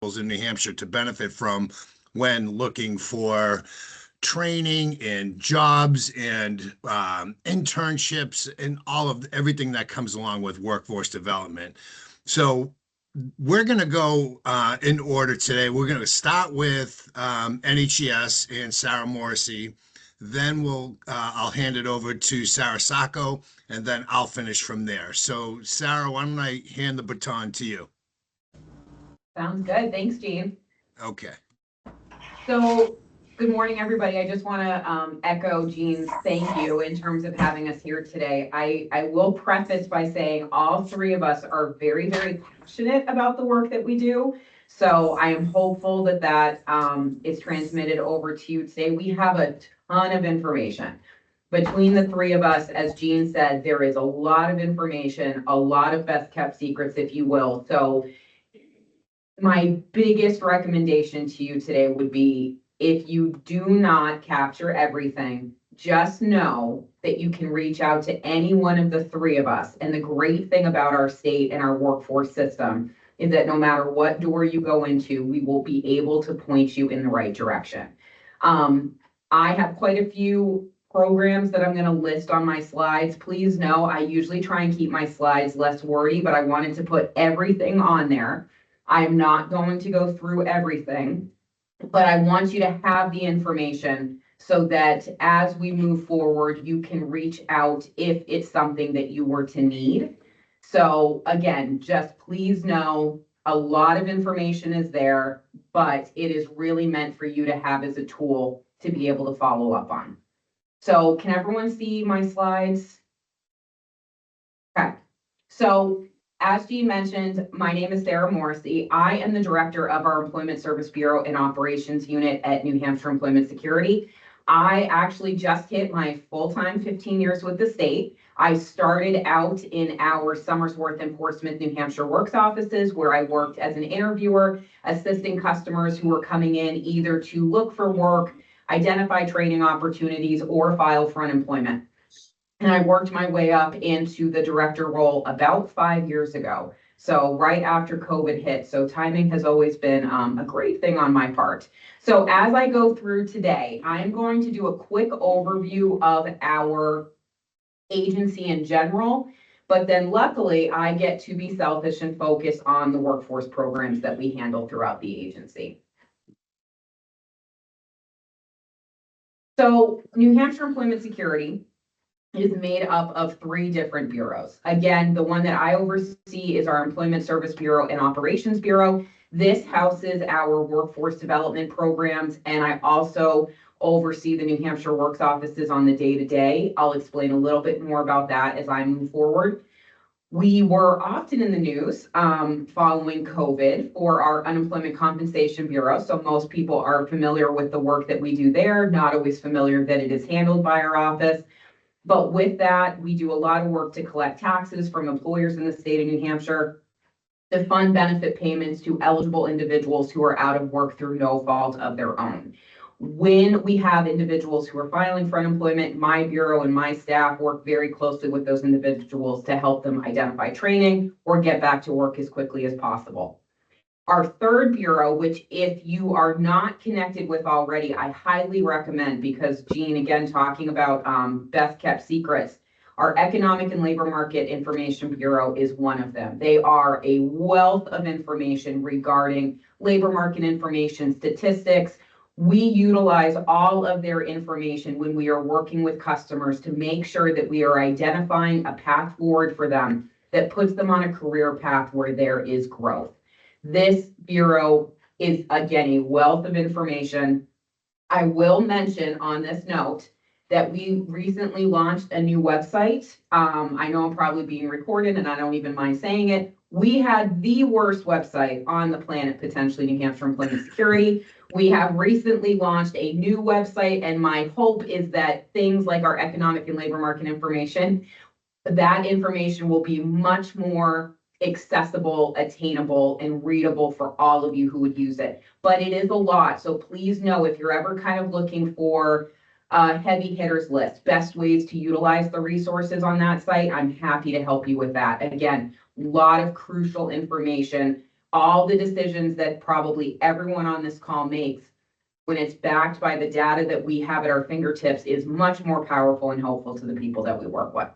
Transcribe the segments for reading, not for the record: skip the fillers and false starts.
in New Hampshire to benefit from when looking for training and jobs and internships and all of everything that comes along with workforce development. So we're going to go in order today. We're going to start with NHES and Sarah Morrissey. Then I'll hand it over to Sarah Sacco, and then I'll finish from there. So Sarah, why don't I hand the baton to you? Sounds good. Thanks, Gene. Okay. So good morning, everybody. I just want to echo Gene's thank you in terms of having us here today. I will preface by saying all three of us are very, very passionate about the work that we do. So I am hopeful that is transmitted over to you today. We have a ton of information. Between the three of us, as Gene said, there is a lot of information, a lot of best kept secrets, if you will. So my biggest recommendation to you today would be, if you do not capture everything, just know that you can reach out to any one of the three of us. And the great thing about our state and our workforce system is that no matter what door you go into, we will be able to point you in the right direction. I have quite a few programs that I'm going to list on my slides. Please know I usually try and keep my slides less wordy, but I wanted to put everything on there. I'm not going to go through everything, but I want you to have the information so that as we move forward, you can reach out if it's something that you were to need. So again, just please know a lot of information is there, but it is really meant for you to have as a tool to be able to follow up on. So can everyone see my slides? Okay. So as Gene mentioned, my name is Sarah Morrissey. I am the director of our Employment Service Bureau and Operations Unit at New Hampshire Employment Security. I actually just hit my full-time 15 years with the state. I started out in our Somersworth and Portsmouth, New Hampshire works offices, where I worked as an interviewer, assisting customers who were coming in either to look for work, identify training opportunities, or file for unemployment. And I worked my way up into the director role about 5 years ago. So right after COVID hit. So timing has always been a great thing on my part. So as I go through today, I'm going to do a quick overview of our agency in general. But then luckily, I get to be selfish and focus on the workforce programs that we handle throughout the agency. So New Hampshire Employment Security is made up of 3 different bureaus. Again, the one that I oversee is our Employment Service Bureau and Operations Bureau. This houses our workforce development programs, and I also oversee the New Hampshire Works offices on the day-to-day. I'll explain a little bit more about that as I move forward. We were often in the news following COVID for our Unemployment Compensation Bureau. So most people are familiar with the work that we do there, not always familiar that it is handled by our office. But with that, we do a lot of work to collect taxes from employers in the state of New Hampshire, to fund benefit payments to eligible individuals who are out of work through no fault of their own. When we have individuals who are filing for unemployment, my bureau and my staff work very closely with those individuals to help them identify training or get back to work as quickly as possible. Our third bureau, which if you are not connected with already, I highly recommend, because Gene, again, talking about best kept secrets, our Economic and Labor Market Information Bureau is one of them. They are a wealth of information regarding labor market information, statistics. We utilize all of their information when we are working with customers to make sure that we are identifying a path forward for them that puts them on a career path where there is growth. This bureau is, again, a wealth of information. I will mention on this note that we recently launched a new website. I know I'm probably being recorded and I don't even mind saying it. We had the worst website on the planet, potentially, New Hampshire Employment Security. We have recently launched a new website, and my hope is that things like our economic and labor market information, that information will be much more accessible, attainable, and readable for all of you who would use it. But it is a lot. So please know, if you're ever kind of looking for a heavy hitters list, best ways to utilize the resources on that site, I'm happy to help you with that. Again, a lot of crucial information all the decisions that probably everyone on this call makes, when it's backed by the data that we have at our fingertips, is much more powerful and helpful to the people that we work with.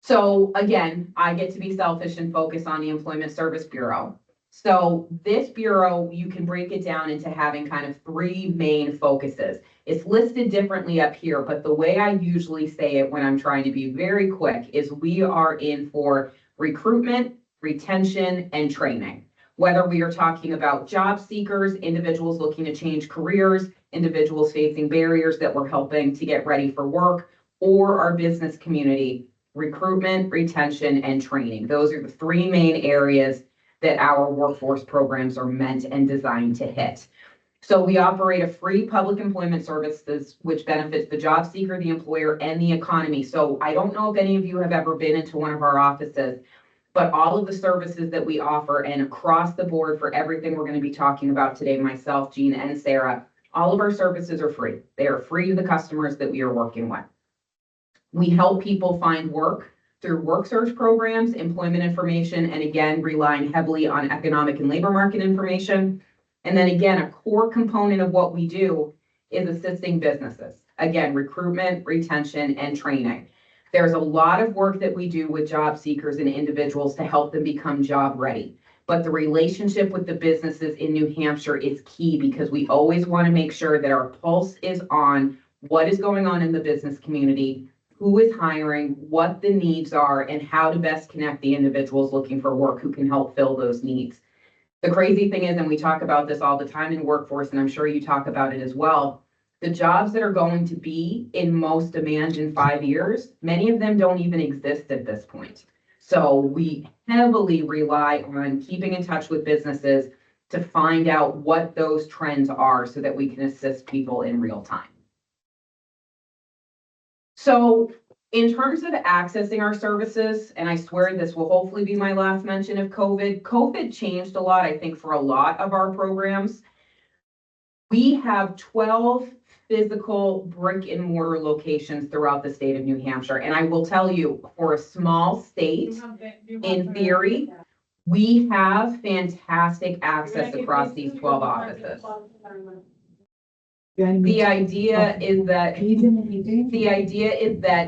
So again, I get to be selfish and focus on the Employment Service Bureau. So this bureau, you can break it down into having kind of three main focuses. It's listed differently up here, but the way I usually say it when I'm trying to be very quick is we are in for recruitment, retention, and training. Whether we are talking about job seekers, individuals looking to change careers, individuals facing barriers that we're helping to get ready for work, or our business community, recruitment, retention, and training. Those are the three main areas that our workforce programs are meant and designed to hit. So we operate a free public employment services, which benefits the job seeker, the employer, and the economy. So I don't know if any of you have ever been into one of our offices, but all of the services that we offer and across the board for everything we're going to be talking about today, myself, Jean, and Sarah, all of our services are free. They are free to the customers that we are working with. We help people find work through work search programs, employment information, and again, relying heavily on economic and labor market information. And then again, a core component of what we do is assisting businesses. Again, recruitment, retention, and training. There's a lot of work that we do with job seekers and individuals to help them become job ready. But the relationship with the businesses in New Hampshire is key because we always want to make sure that our pulse is on what is going on in the business community, who is hiring, what the needs are, and how to best connect the individuals looking for work who can help fill those needs. The crazy thing is, and we talk about this all the time in workforce, and I'm sure you talk about it as well, the jobs that are going to be in most demand in 5 years, many of them don't even exist at this point. So we heavily rely on keeping in touch with businesses to find out what those trends are so that we can assist people in real time. So in terms of accessing our services, and I swear this will hopefully be my last mention of COVID. COVID changed a lot, I think, for a lot of our programs. We have 12 physical brick and mortar locations throughout the state of New Hampshire. And I will tell you, for a small state, in theory, we have fantastic access across these 12 offices. The idea is that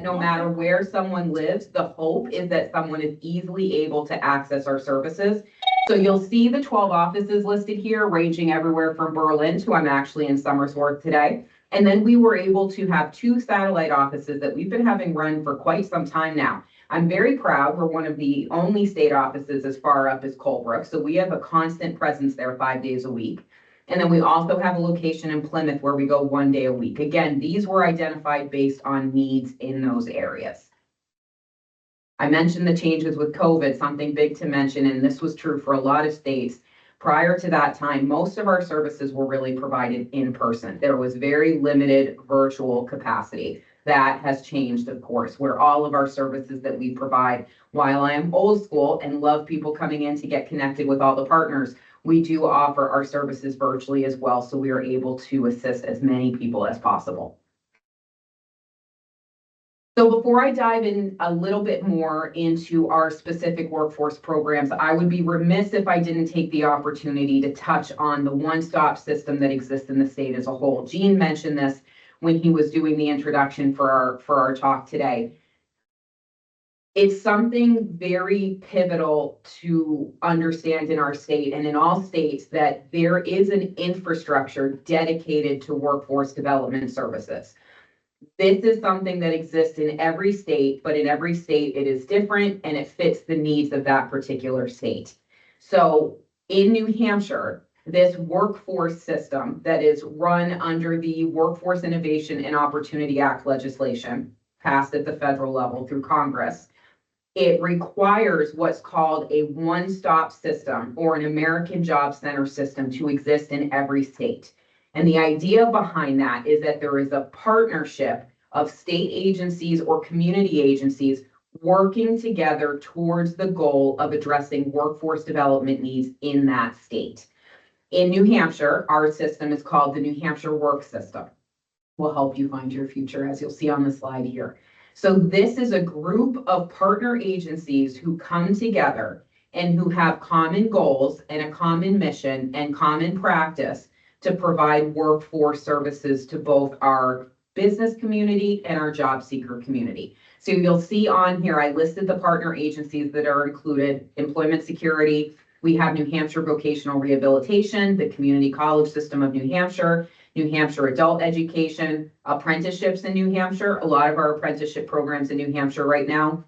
no matter where someone lives, the hope is that someone is easily able to access our services. So you'll see the 12 offices listed here, ranging everywhere from Berlin to I'm actually in Somersworth today. And then we were able to have 2 satellite offices that we've been having run for quite some time now. I'm very proud we're one of the only state offices as far up as Colebrook. So we have a constant presence there 5 days a week. And then we also have a location in Plymouth where we go 1 day a week. Again, these were identified based on needs in those areas. I mentioned the changes with COVID, something big to mention, and this was true for a lot of states. Prior to that time, most of our services were really provided in person. There was very limited virtual capacity. That has changed, of course, where all of our services that we provide, while I am old school and love people coming in to get connected with all the partners, we do offer our services virtually as well, so we are able to assist as many people as possible. So before I dive in a little bit more into our specific workforce programs, I would be remiss if I didn't take the opportunity to touch on the one-stop system that exists in the state as a whole. Gene mentioned this when he was doing the introduction for our talk today. It's something very pivotal to understand in our state and in all states that there is an infrastructure dedicated to workforce development services. This is something that exists in every state, but in every state it is different and it fits the needs of that particular state. So in New Hampshire, this workforce system that is run under the Workforce Innovation and Opportunity Act legislation passed at the federal level through Congress, it requires what's called a one-stop system or an American Job Center system to exist in every state. And the idea behind that is that there is a partnership of state agencies or community agencies working together towards the goal of addressing workforce development needs in that state. In New Hampshire, our system is called the New Hampshire Work System. Will help you find your future, as you'll see on the slide here. So this is a group of partner agencies who come together and who have common goals and a common mission and common practice to provide workforce services to both our business community and our job seeker community. So you'll see on here, I listed the partner agencies that are included: Employment Security. We have New Hampshire Vocational Rehabilitation, the Community College System of New Hampshire Adult Education, apprenticeships in New Hampshire. A lot of our apprenticeship programs in New Hampshire right now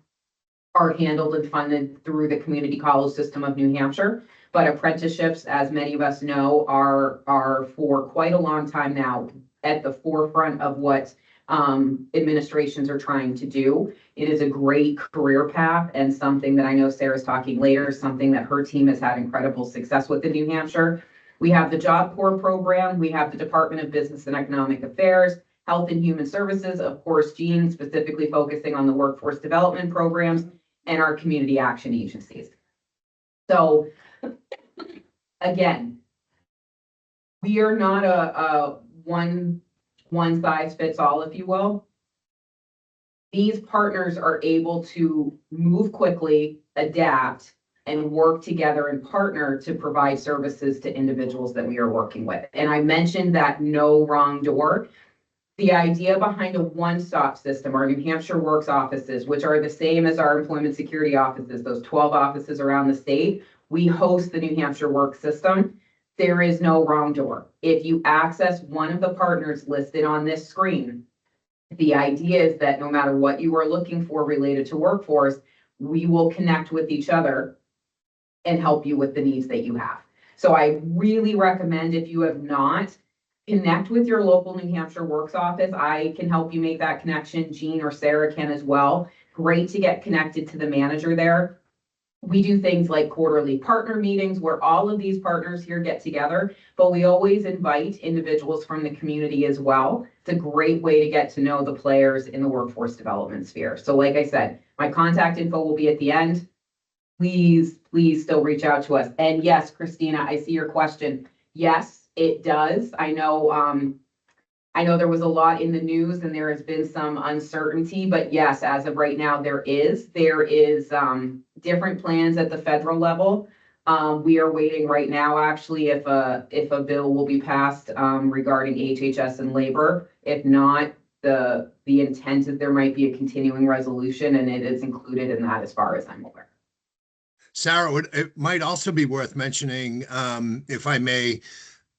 are handled and funded through the Community College System of New Hampshire. But apprenticeships, as many of us know, are for quite a long time now at the forefront of what administrations are trying to do. It is a great career path, and something that I know Sarah's talking later, something that her team has had incredible success with in New Hampshire. We have the Job Corps program. We have the Department of Business and Economic Affairs, Health and Human Services, of course, Jean, specifically focusing on the workforce development programs, and our community action agencies. So again, we are not a one size fits all, if you will. These partners are able to move quickly, adapt, and work together and partner to provide services to individuals that we are working with. And I mentioned that no wrong door. The idea behind a one-stop system, our New Hampshire Works offices, which are the same as our employment security offices, those 12 offices around the state, we host the New Hampshire Works system. There is no wrong door. If you access one of the partners listed on this screen, the idea is that no matter what you are looking for related to workforce, we will connect with each other and help you with the needs that you have. So I really recommend, if you have not, connect with your local New Hampshire Works office. I can help you make that connection. Jean or Sarah can as well. Great to get connected to the manager there. We do things like quarterly partner meetings where all of these partners here get together, but we always invite individuals from the community as well. It's a great way to get to know the players in the workforce development sphere. So like I said, my contact info will be at the end. Please still reach out to us. And yes, Christina, I see your question. Yes, it does. I know there was a lot in the news and there has been some uncertainty, but yes, as of right now, there is different plans at the federal level. We are waiting right now, actually, if a bill will be passed regarding HHS and labor. If not, the intent is there might be a continuing resolution, and it is included in that as far as I'm aware. Sarah, it might also be worth mentioning, if I may,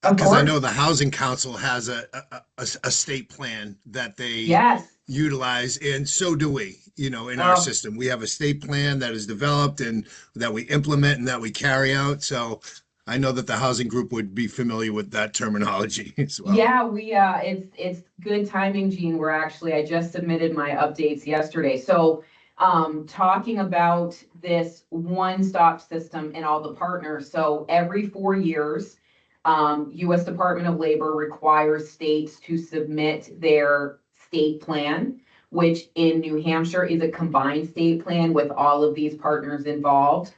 Of because I course. know the Housing Council has a state plan that they Yes. utilize, and so do we. In our Oh, system, we have a state plan that is developed and that we implement and that we carry out. So I know that the housing group would be familiar with that terminology as well. yeah, it's good timing, Jean. I just submitted my updates yesterday. So talking about this one-stop system and all the partners. So every 4 years, U.S. Department of Labor requires states to submit their state plan, which in New Hampshire is a combined state plan with all of these partners involved.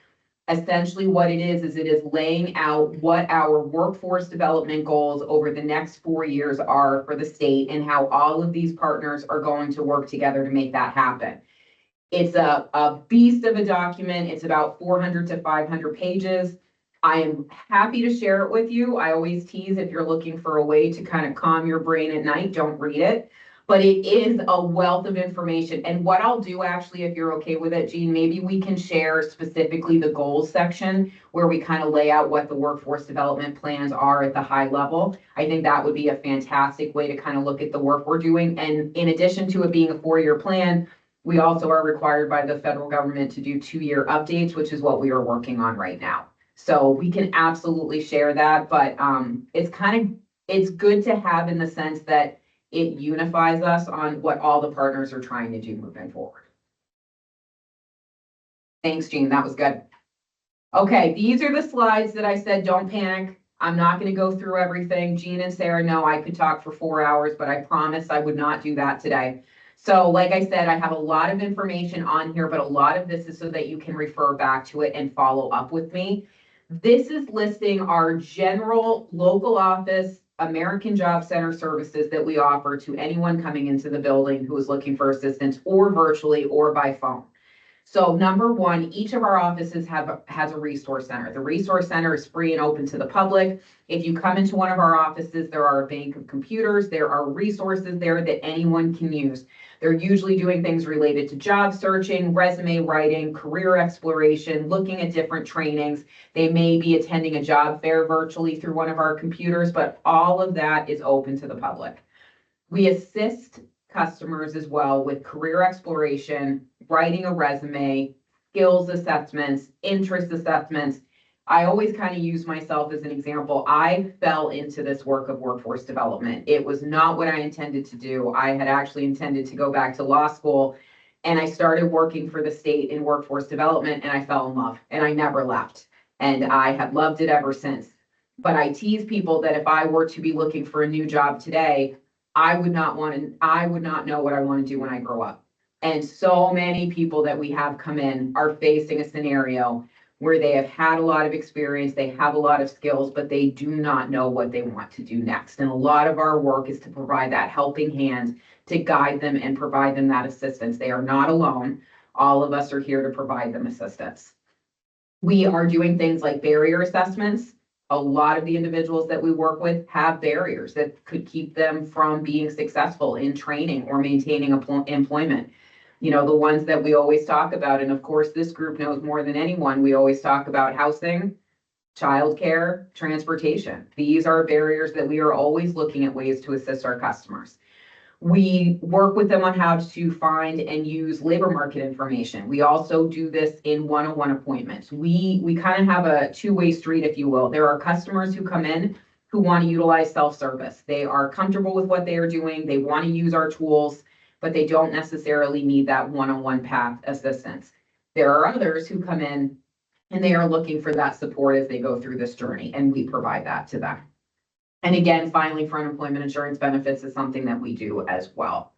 Essentially what it is it is laying out what our workforce development goals over the next 4 years are for the state and how all of these partners are going to work together to make that happen. It's a beast of a document. It's about 400 to 500 pages. I am happy to share it with you. I always tease, if you're looking for a way to kind of calm your brain at night, don't read it. But it is a wealth of information. And what I'll do, actually, if you're okay with it, Jean, maybe we can share specifically the goals section where we kind of lay out what the workforce development plans are at the high level. I think that would be a fantastic way to kind of look at the work we're doing. And in addition to it being a 4-year plan, we also are required by the federal government to do 2-year updates, which is what we are working on right now. So we can absolutely share that, but it's good to have, in the sense that it unifies us on what all the partners are trying to do moving forward. Thanks, Jean. That was good. Okay, these are the slides that I said, don't panic. I'm not going to go through everything. Jean and Sarah know I could talk for 4 hours, but I promised I would not do that today. So like I said, I have a lot of information on here, but a lot of this is so that you can refer back to it and follow up with me. This is listing our general local office American Job Center services that we offer to anyone coming into the building who is looking for assistance, or virtually or by phone. So number one, each of our offices has a resource center. The resource center is free and open to the public. If you come into one of our offices, there are a bank of computers. There are resources there that anyone can use. They're usually doing things related to job searching, resume writing, career exploration, looking at different trainings. They may be attending a job fair virtually through one of our computers, but all of that is open to the public. We assist customers as well with career exploration, writing a resume, skills assessments, interest assessments. I always kind of use myself as an example. I fell into this work of workforce development. It was not what I intended to do. I had actually intended to go back to law school, and I started working for the state in workforce development, and I fell in love, and I never left. And I have loved it ever since. But I tease people that if I were to be looking for a new job today, I would not know what I want to do when I grow up. And so many people that we have come in are facing a scenario where they have had a lot of experience, they have a lot of skills, but they do not know what they want to do next. And a lot of our work is to provide that helping hand to guide them and provide them that assistance. They are not alone. All of us are here to provide them assistance. We are doing things like barrier assessments. A lot of the individuals that we work with have barriers that could keep them from being successful in training or maintaining employment. You know, the ones that we always talk about, and of course, this group knows more than anyone, we always talk about housing, childcare, transportation. These are barriers that we are always looking at ways to assist our customers. We work with them on how to find and use labor market information. We also do this in one-on-one appointments. We kind of have a two-way street, if you will. There are customers who come in who want to utilize self-service. They are comfortable with what they are doing. They want to use our tools, but they don't necessarily need that one-on-one path assistance. There are others who come in and they are looking for that support as they go through this journey, and we provide that to them. And again, filing for unemployment insurance benefits is something that we do as well.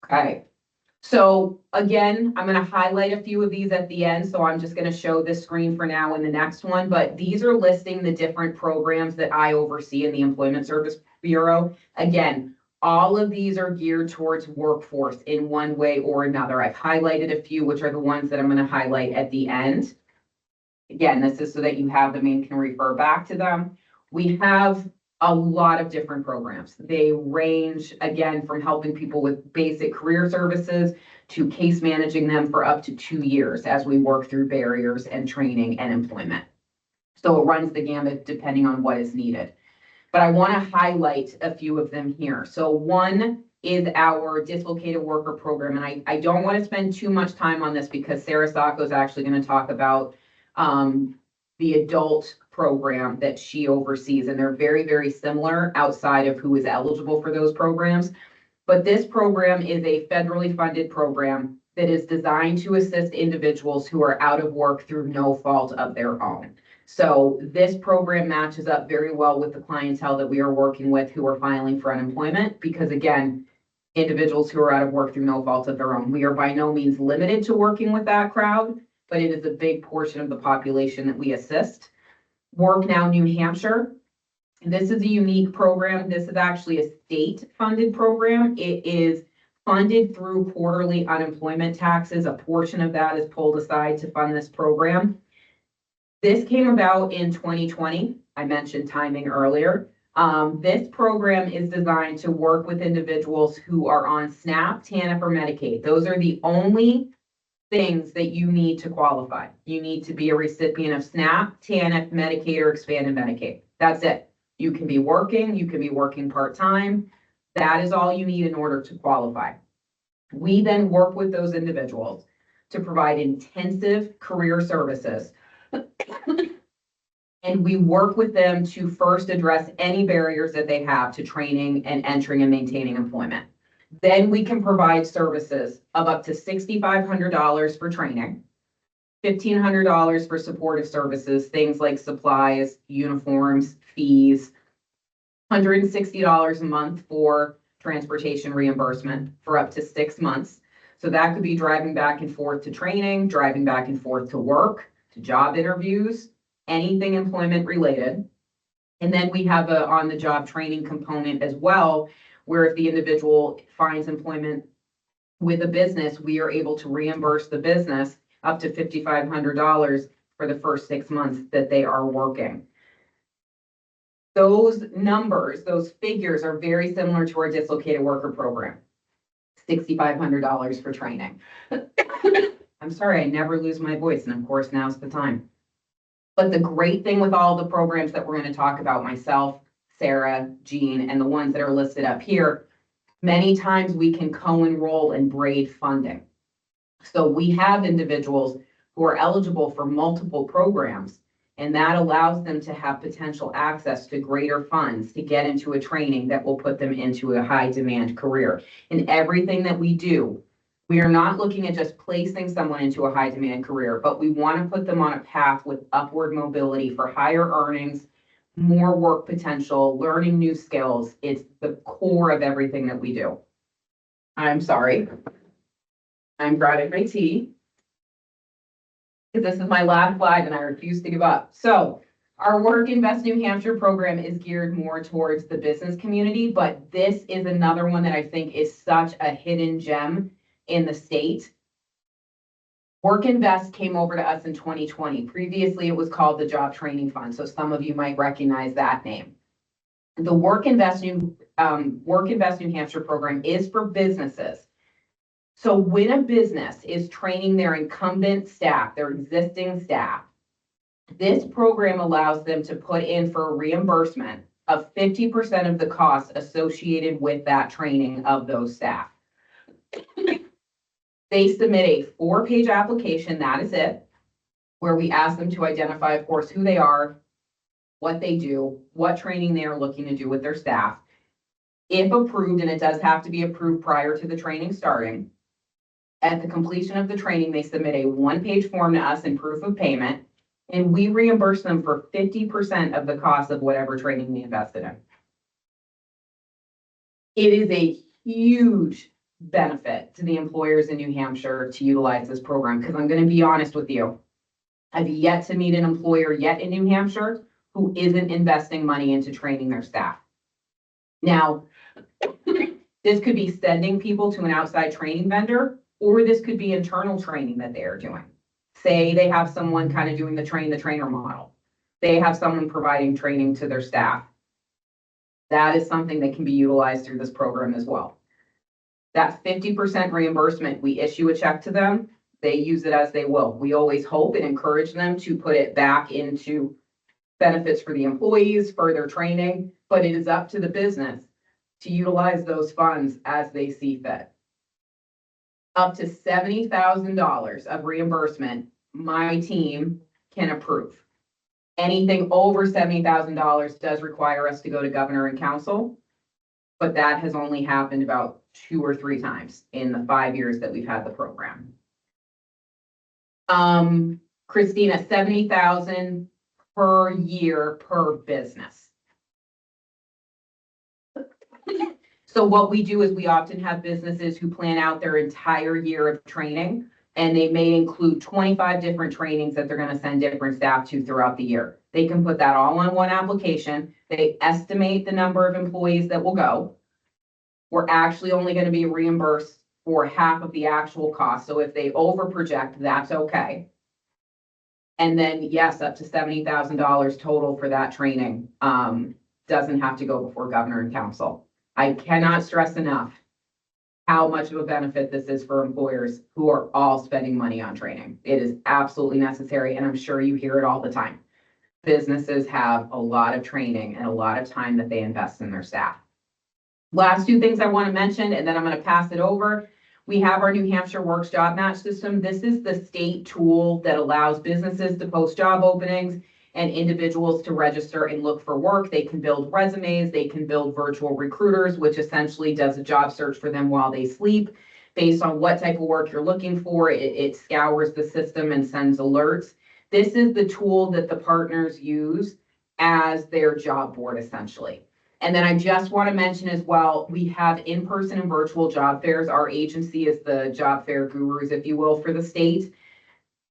Okay, so again, I'm going to highlight a few of these at the end. So I'm just going to show this screen for now in the next one, but these are listing the different programs that I oversee in the Employment Service Bureau. Again, all of these are geared towards workforce in one way or another. I've highlighted a few, which are the ones that I'm going to highlight at the end. Again, this is so that you have them and can refer back to them. We have a lot of different programs. They range, again, from helping people with basic career services to case managing them for up to 2 years as we work through barriers and training and employment. So it runs the gamut depending on what is needed. But I want to highlight a few of them here. So one is our dislocated worker program. And I don't want to spend too much time on this because Sarah Sacco is actually going to talk about the adult program that she oversees, and they're very, very similar outside of who is eligible for those programs. But this program is a federally funded program that is designed to assist individuals who are out of work through no fault of their own. So this program matches up very well with the clientele that we are working with who are filing for unemployment, because again, individuals who are out of work through no fault of their own. We are by no means limited to working with that crowd, but it is a big portion of the population that we assist. Work Now New Hampshire. This is a unique program. This is actually a state-funded program. It is funded through quarterly unemployment taxes. A portion of that is pulled aside to fund this program. This came about in 2020. I mentioned timing earlier. This program is designed to work with individuals who are on SNAP, TANF, or Medicaid. Those are the only things that you need to qualify. You need to be a recipient of SNAP, TANF, Medicaid, or expanded Medicaid. That's it. You can be working part-time. That is all you need in order to qualify. We then work with those individuals to provide intensive career services. And we work with them to first address any barriers that they have to training and entering and maintaining employment. Then we can provide services of up to $6,500 for training, $1,500 for supportive services, things like supplies, uniforms, fees, $160 a month for transportation reimbursement for up to 6 months. So that could be driving back and forth to training, driving back and forth to work, to job interviews, anything employment related. And then we have a on-the-job training component as well, where if the individual finds employment with a business, we are able to reimburse the business up to $5,500 for the first 6 months that they are working. Those numbers, those figures are very similar to our dislocated worker program. $6,500 for training. I'm sorry, I never lose my voice, and of course, now's the time. But the great thing with all the programs that we're going to talk about, myself, Sarah, Jean, and the ones that are listed up here, many times we can co-enroll in braid funding. So we have individuals who are eligible for multiple programs, and that allows them to have potential access to greater funds to get into a training that will put them into a high demand career. In everything that we do, we are not looking at just placing someone into a high demand career, but we want to put them on a path with upward mobility for higher earnings, more work potential, learning new skills. It's the core of everything that we do. I'm sorry. I'm grabbing my tea, because this is my last slide and I refuse to give up. So our Work Invest New Hampshire program is geared more towards the business community, but this is another one that I think is such a hidden gem in the state. Work Invest came over to us in 2020. Previously, it was called the Job Training Fund, so some of you might recognize that name. The Work Invest New Hampshire program is for businesses. So when a business is training their incumbent staff, their existing staff, this program allows them to put in for a reimbursement of 50% of the costs associated with that training of those staff. They submit a 4-page application, that is it, where we ask them to identify, of course, who they are, what they do, what training they are looking to do with their staff. If approved, and it does have to be approved prior to the training starting, at the completion of the training, they submit a 1-page form to us in proof of payment, and we reimburse them for 50% of the cost of whatever training they invested in. It is a huge benefit to the employers in New Hampshire to utilize this program, because I'm going to be honest with you. I've yet to meet an employer yet in New Hampshire who isn't investing money into training their staff. Now, this could be sending people to an outside training vendor, or this could be internal training that they are doing. Say they have someone kind of doing the train the trainer model. They have someone providing training to their staff. That is something that can be utilized through this program as well. That 50% reimbursement, we issue a check to them. They use it as they will. We always hope and encourage them to put it back into benefits for the employees, further training, but it is up to the business to utilize those funds as they see fit. Up to $70,000 of reimbursement, my team can approve. Anything over $70,000 does require us to go to governor and council, but that has only happened about 2 or 3 times in the 5 years that we've had the program. Christina, $70,000 per year per business. So what we do is we often have businesses who plan out their entire year of training, and they may include 25 different trainings that they're going to send different staff to throughout the year. They can put that all on one application. They estimate the number of employees that will go. We're actually only going to be reimbursed for half of the actual cost. So if they over project, that's okay. And then yes, up to $70,000 total for that training. Doesn't have to go before governor and council. I cannot stress enough how much of a benefit this is for employers who are all spending money on training. It is absolutely necessary, and I'm sure you hear it all the time. Businesses have a lot of training and a lot of time that they invest in their staff. Last 2 things I want to mention, and then I'm going to pass it over. We have our New Hampshire Works Job Match system. This is the state tool that allows businesses to post job openings and individuals to register and look for work. They can build resumes, they can build virtual recruiters, which essentially does a job search for them while they sleep. Based on what type of work you're looking for, it scours the system and sends alerts. This is the tool that the partners use as their job board, essentially. And then I just want to mention as well, we have in-person and virtual job fairs. Our agency is the job fair gurus, if you will, for the state.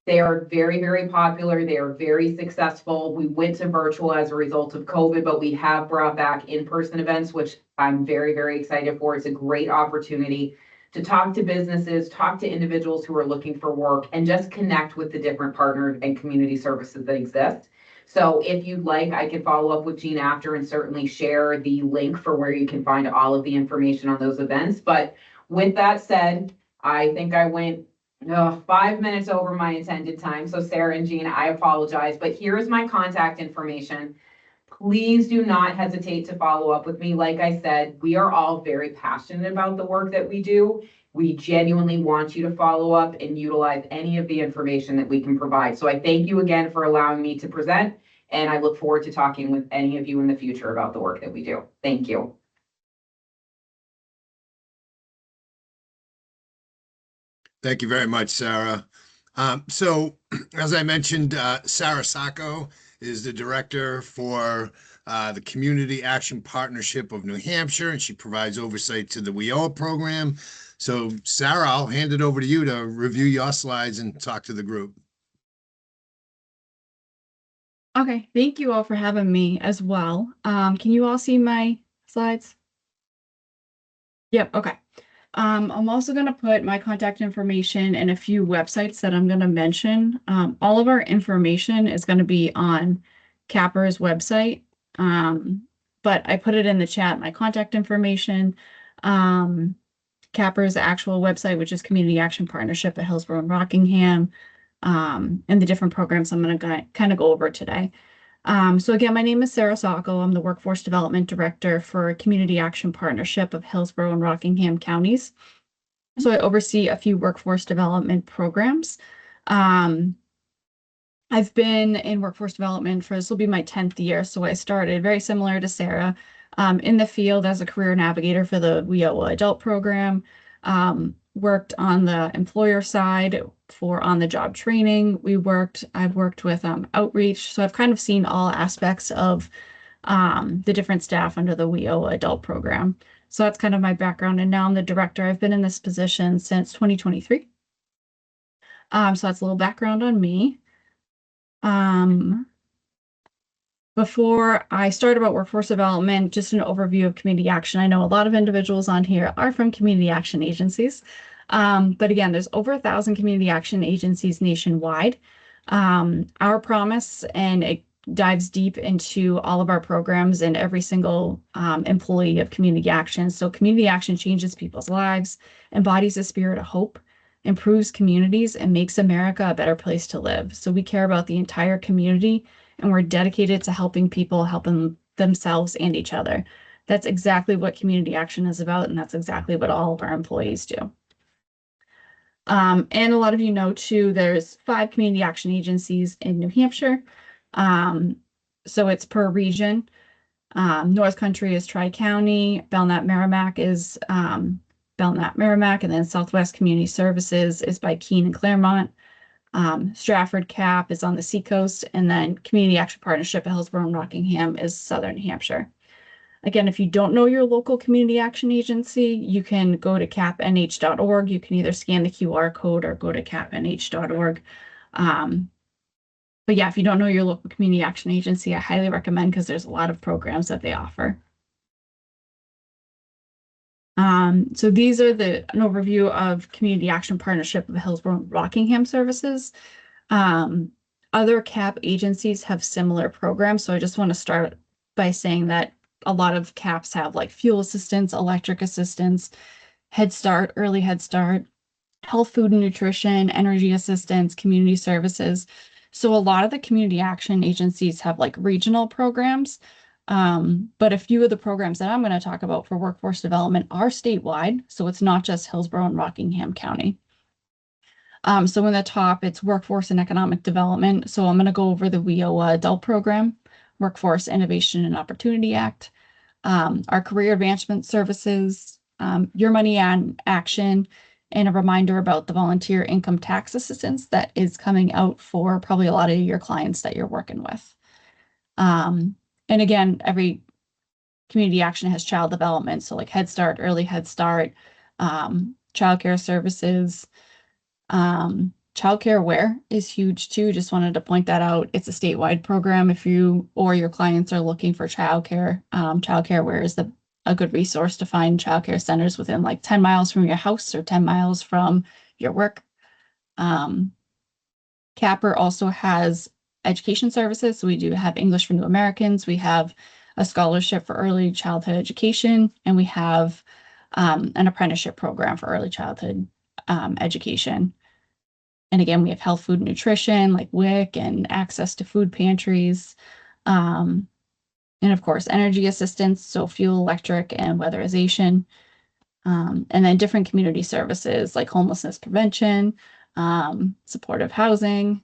They are very, very popular. They are very successful. We went to virtual as a result of COVID, but we have brought back in-person events, which I'm very, very excited for. It's a great opportunity to talk to businesses, talk to individuals who are looking for work, and just connect with the different partners and community services that exist. So if you'd like, I can follow up with Jean after and certainly share the link for where you can find all of the information on those events. But with that said, I think I went 5 minutes over my intended time. So Sarah and Jean, I apologize, but here is my contact information. Please do not hesitate to follow up with me. Like I said, we are all very passionate about the work that we do. We genuinely want you to follow up and utilize any of the information that we can provide. So I thank you again for allowing me to present, and I look forward to talking with any of you in the future about the work that we do. Thank you. Thank you very much, Sarah. So, as I mentioned, Sarah Sacco is the director for the Community Action Partnership of New Hampshire, and she provides oversight to the WIOA program. So, Sarah, I'll hand it over to you to review your slides and talk to the group. Okay, thank you all for having me as well. Can you all see my slides? Yep, okay. I'm also going to put my contact information and a few websites that I'm going to mention. All of our information is going to be on CAPR's website, but I put it in the chat, my contact information, CAPR's actual website, which is Community Action Partnership at Hillsborough and Rockingham, and the different programs I'm going to kind of go over today. So again, my name is Sarah Sacco. I'm the Workforce Development Director for Community Action Partnership of Hillsborough and Rockingham counties. So I oversee a few workforce development programs. I've been in workforce development for, this will be my 10th year. So I started very similar to Sarah, in the field as a career navigator for the WIOA adult program, worked on the employer side for on-the-job training. I've worked with outreach. So I've kind of seen all aspects of the different staff under the WIOA adult program. So that's kind of my background. And now I'm the director. I've been in this position since 2023. So that's a little background on me. Before I start about workforce development, just an overview of community action. I know a lot of individuals on here are from community action agencies. But again, there's over 1,000 community action agencies nationwide. Our promise, and it dives deep into all of our programs and every single employee of community action. So community action changes people's lives, embodies the spirit of hope, improves communities, and makes America a better place to live. So we care about the entire community, and we're dedicated to helping people, helping themselves and each other. That's exactly what community action is about, and that's exactly what all of our employees do. And a lot of you know too, there's 5 community action agencies in New Hampshire. So it's per region. North Country is Tri-County, Belknap-Merrimack is Belknap-Merrimack, and then Southwest Community Services is by Keene and Claremont. Stratford Cap is on the Seacoast, and then Community Action Partnership at Hillsborough and Rockingham is Southern New Hampshire. Again, if you don't know your local community action agency, you can go to capnh.org. You can either scan the QR code or go to capnh.org. But yeah, if you don't know your local community action agency, I highly recommend, because there's a lot of programs that they offer. So these are an overview of Community Action Partnership of Hillsborough and Rockingham services. Other CAP agencies have similar programs. So I just want to start by saying that a lot of CAPs have like fuel assistance, electric assistance, Head Start, early Head Start, health, food and nutrition, energy assistance, community services. So a lot of the community action agencies have like regional programs. But a few of the programs that I'm going to talk about for workforce development are statewide. So it's not just Hillsborough and Rockingham County. So in the top, it's workforce and economic development. So I'm going to go over the WIOA adult program, Workforce Innovation and Opportunity Act, our career advancement services, Your Money on Action, and a reminder about the volunteer income tax assistance that is coming out for probably a lot of your clients that you're working with. And again, every community action has child development. So like Head Start, early Head Start, childcare services, Childcare Aware is huge too. Just wanted to point that out. It's a statewide program. If you or your clients are looking for childcare, Childcare Aware is a good resource to find childcare centers within like 10 miles from your house or 10 miles from your work. Capper also has education services. So we do have English for New Americans. We have a scholarship for early childhood education, and we have an apprenticeship program for early childhood education. And again, we have health, food, and nutrition like WIC and access to food pantries. And of course, energy assistance, so fuel, electric, and weatherization. And then different community services like homelessness prevention, supportive housing,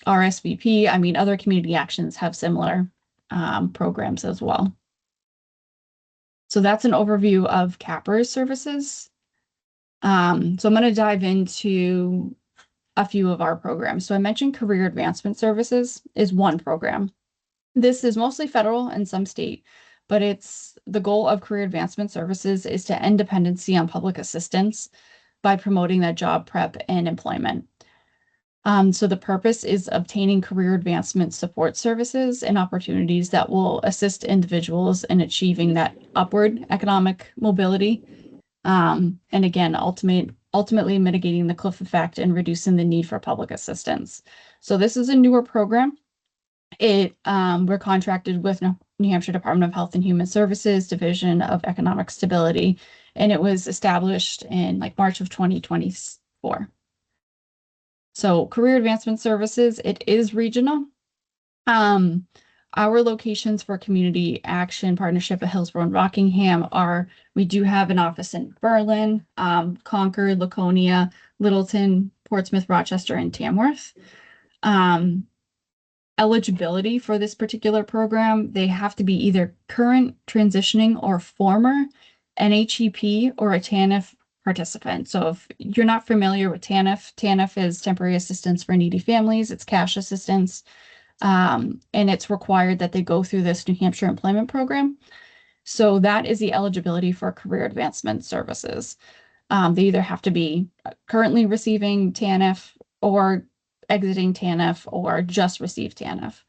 RSVP. I mean, other community actions have similar programs as well. So that's an overview of CAPR's services. So I'm going to dive into a few of our programs. So I mentioned Career Advancement Services is one program. This is mostly federal and some state, but it's the goal of Career Advancement Services is to end dependency on public assistance by promoting that job prep and employment. So the purpose is obtaining career advancement support services and opportunities that will assist individuals in achieving that upward economic mobility. And again, ultimately mitigating the cliff effect and reducing the need for public assistance. So this is a newer program. We're contracted with New Hampshire Department of Health and Human Services, Division of Economic Stability, and it was established in like March of 2024. So Career Advancement Services, it is regional. Our locations for Community Action Partnership at Hillsborough and Rockingham are, we do have an office in Berlin, Concord, Laconia, Littleton, Portsmouth, Rochester, and Tamworth. Eligibility for this particular program, they have to be either current, transitioning, or former NHEP or a TANF participant. So if you're not familiar with TANF, TANF is Temporary Assistance for Needy Families. It's cash assistance. And it's required that they go through this New Hampshire employment program. So that is the eligibility for career advancement services. They either have to be currently receiving TANF or exiting TANF or just receive TANF.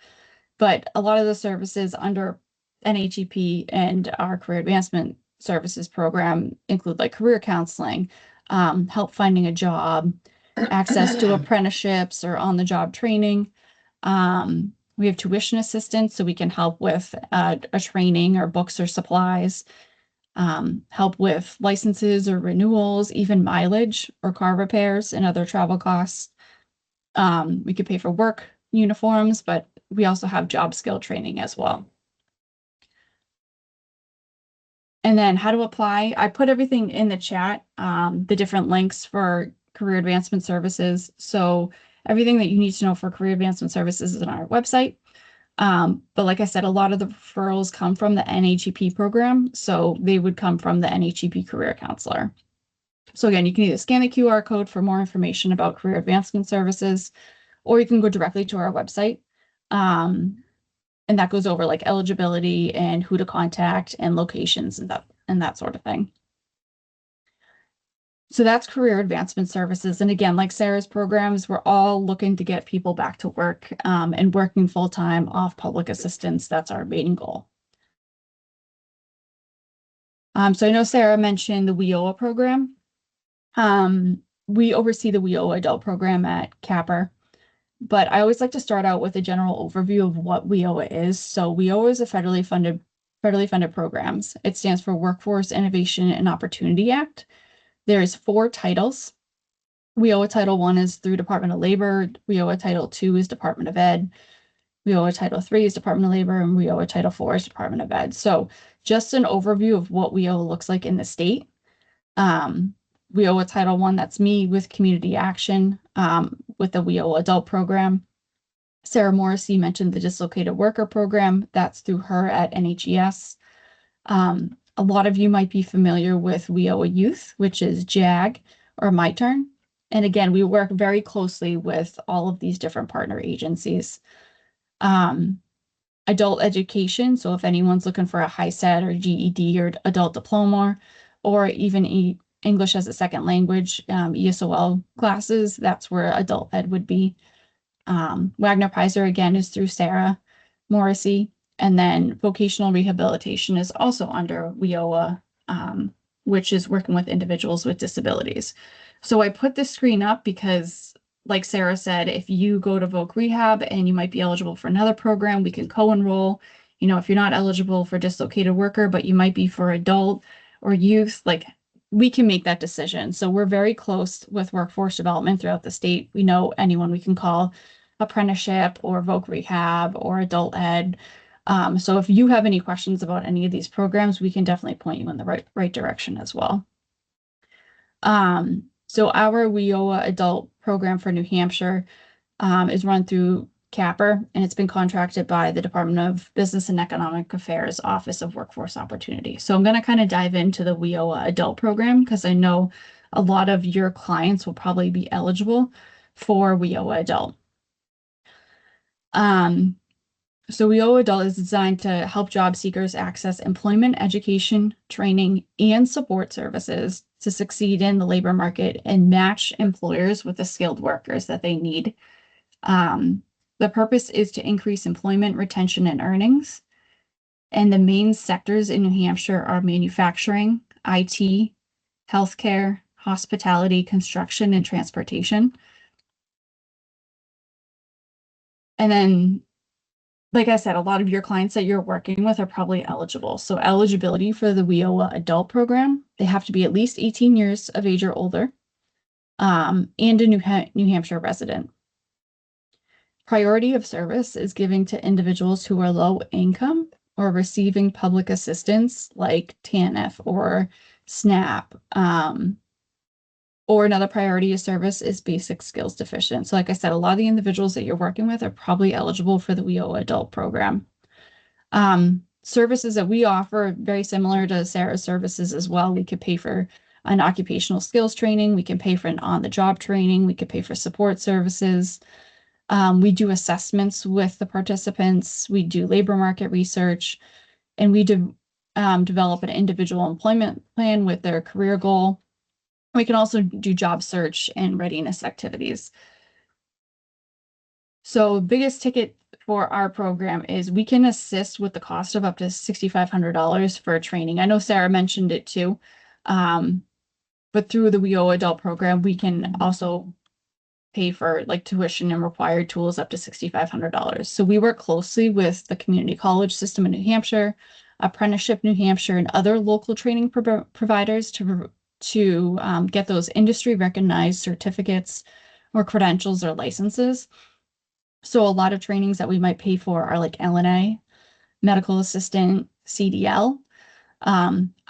But a lot of the services under NHEP and our career advancement services program include like career counseling, help finding a job, access to apprenticeships or on-the-job training. We have tuition assistance, so we can help with a training or books or supplies, help with licenses or renewals, even mileage or car repairs and other travel costs. We could pay for work uniforms, but we also have job skill training as well. And then how to apply. I put everything in the chat, the different links for career advancement services. So everything that you need to know for career advancement services is on our website. But like I said, a lot of the referrals come from the NHEP program. So they would come from the NHEP career counselor. So again, you can either scan the QR code for more information about career advancement services, or you can go directly to our website. And that goes over like eligibility and who to contact and locations and that sort of thing. So that's career advancement services. And again, like Sarah's programs, we're all looking to get people back to work and working full-time off public assistance. That's our main goal. So I know Sarah mentioned the WIOA program. We oversee the WIOA adult program at Capper. But I always like to start out with a general overview of what WIOA is. So WIOA is a federally funded programs. It stands for Workforce Innovation and Opportunity Act. There's 4 titles. WIOA Title I is through Department of Labor. WIOA Title II is Department of Ed. WIOA Title III is Department of Labor, and WIOA Title IV is Department of Ed. So just an overview of what WIOA looks like in the state. WIOA Title I, that's me with Community Action, with the WIOA Adult Program. Sarah Morrissey mentioned the Dislocated Worker Program. That's through her at NHES. A lot of you might be familiar with WIOA Youth, which is JAG or My Turn. And again, we work very closely with all of these different partner agencies. Adult education. So if anyone's looking for a high SET or GED or adult diploma, or even English as a second language, ESOL classes, that's where adult ed would be. Wagner Pizer again is through Sarah Morrissey. And then vocational rehabilitation is also under WIOA, which is working with individuals with disabilities. So I put this screen up because, like Sarah said, if you go to Voc Rehab and you might be eligible for another program, we can co-enroll. You know, if you're not eligible for dislocated worker, but you might be for adult or youth, like we can make that decision. So we're very close with workforce development throughout the state. We know anyone we can call, apprenticeship or Voc Rehab or adult ed. So if you have any questions about any of these programs, we can definitely point you in the right direction as well. So our WIOA adult program for New Hampshire is run through CAPR, and it's been contracted by the Department of Business and Economic Affairs Office of Workforce Opportunity. So I'm going to kind of dive into the WIOA adult program because I know a lot of your clients will probably be eligible for WIOA adult. So WIOA adult is designed to help job seekers access employment, education, training, and support services to succeed in the labor market and match employers with the skilled workers that they need. The purpose is to increase employment, retention, and earnings. And the main sectors in New Hampshire are manufacturing, IT, healthcare, hospitality, construction, and transportation. And then, like I said, a lot of your clients that you're working with are probably eligible. So eligibility for the WIOA adult program, they have to be at least 18 years of age or older, and a New Hampshire resident. Priority of service is given to individuals who are low income or receiving public assistance like TANF or SNAP. Or another priority of service is basic skills deficient. So like I said, a lot of the individuals that you're working with are probably eligible for the WIOA adult program. Services that we offer are very similar to Sarah's services as well. We could pay for an occupational skills training. We can pay for an on-the-job training. We could pay for support services. We do assessments with the participants. We do labor market research, and we develop an individual employment plan with their career goal. We can also do job search and readiness activities. So biggest ticket for our program is we can assist with the cost of up to $6,500 for training. I know Sarah mentioned it too, but through the WIOA adult program, we can also pay for like tuition and required tools up to $6,500. So we work closely with the community college system in New Hampshire, Apprenticeship New Hampshire, and other local training providers to get those industry recognized certificates or credentials or licenses. So a lot of trainings that we might pay for are like LNA, medical assistant, CDL.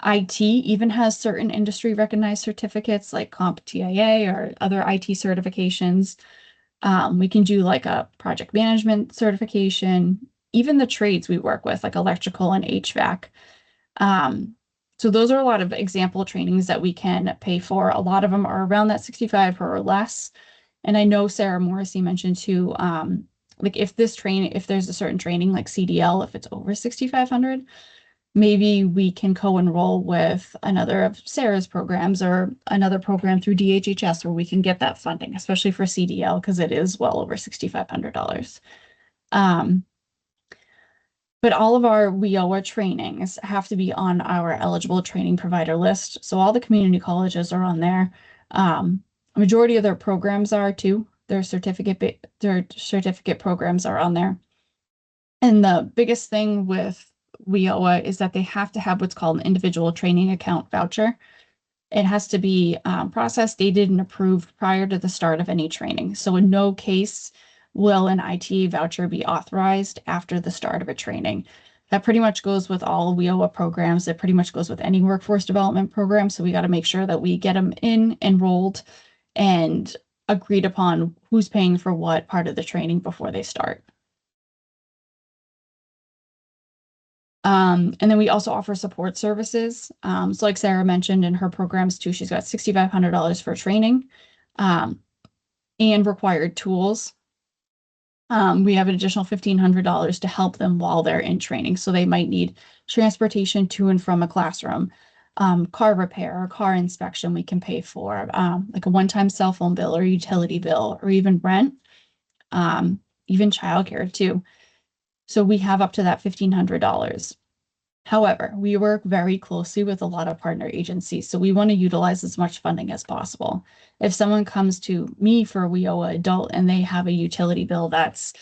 IT even has certain industry recognized certificates like CompTIA or other IT certifications. We can do like a project management certification, even the trades we work with like electrical and HVAC. So those are a lot of example trainings that we can pay for. A lot of them are around that 65 or less. And I know Sarah Morrissey mentioned too, like if there's a certain training like CDL, if it's over 6,500, maybe we can co-enroll with another of Sarah's programs or another program through DHHS where we can get that funding, especially for CDL, because it is well over $6,500. But all of our WIOA trainings have to be on our eligible training provider list. So all the community colleges are on there. A majority of their programs are too. Their certificate programs are on there. And the biggest thing with WIOA is that they have to have what's called an individual training account voucher. It has to be processed, dated, and approved prior to the start of any training. So in no case will an IT voucher be authorized after the start of a training. That pretty much goes with all WIOA programs. It pretty much goes with any workforce development program. So we got to make sure that we get them enrolled, and agreed upon who's paying for what part of the training before they start. And then we also offer support services. So like Sarah mentioned in her programs too, she's got $6,500 for training and required tools. We have an additional $1,500 to help them while they're in training. So they might need transportation to and from a classroom. car repair or car inspection we can pay for, like a one-time cell phone bill or utility bill, or even rent, even childcare too. So we have up to that $1,500. However, we work very closely with a lot of partner agencies, so we want to utilize as much funding as possible. If someone comes to me for a WIOA adult and they have a utility bill that's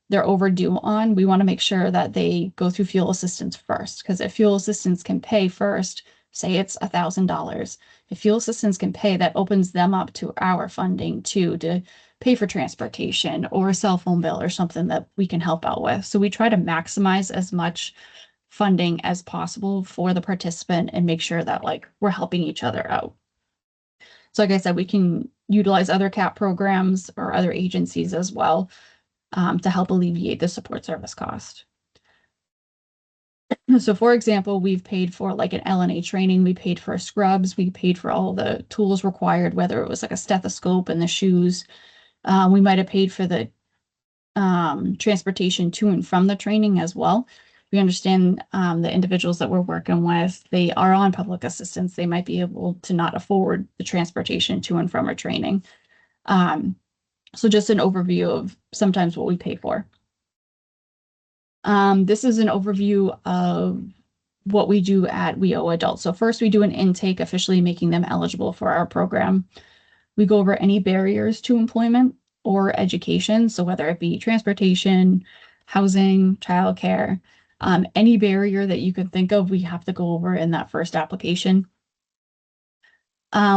they're overdue on, we want to make sure that they go through fuel assistance first. Because if fuel assistance can pay first, say it's $1,000, if fuel assistance can pay, that opens them up to our funding too, to pay for transportation or a cell phone bill or something that we can help out with. So we try to maximize as much funding as possible for the participant and make sure that like we're helping each other out. So like I said, we can utilize other CAP programs or other agencies as well, to help alleviate the support service cost. So for example, we've paid for like an LNA training, we paid for scrubs, we paid for all the tools required, whether it was like a stethoscope and the shoes. We might have paid for the transportation to and from the training as well. We understand the individuals that we're working with, they are on public assistance. They might be able to not afford the transportation to and from our training. So just an overview of sometimes what we pay for. This is an overview of what we do at WIOA Adult. So first we do an intake, officially making them eligible for our program. We go over any barriers to employment or education. So whether it be transportation, housing, childcare, any barrier that you can think of, we have to go over in that first application.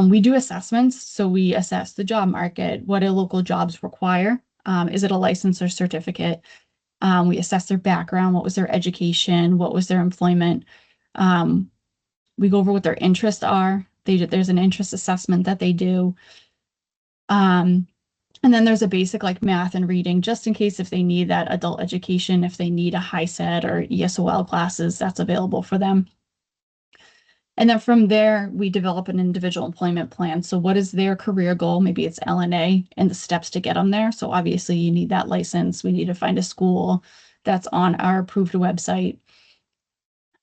We do assessments. So we assess the job market. What do local jobs require? Is it a license or certificate? We assess their background. What was their education? What was their employment? We go over what their interests are. There's an interest assessment that they do. And then there's a basic like math and reading, just in case if they need that adult education, if they need a high SED or ESOL classes, that's available for them. And then from there, we develop an individual employment plan. So what is their career goal? Maybe it's LNA and the steps to get them there. So obviously you need that license. We need to find a school that's on our approved website.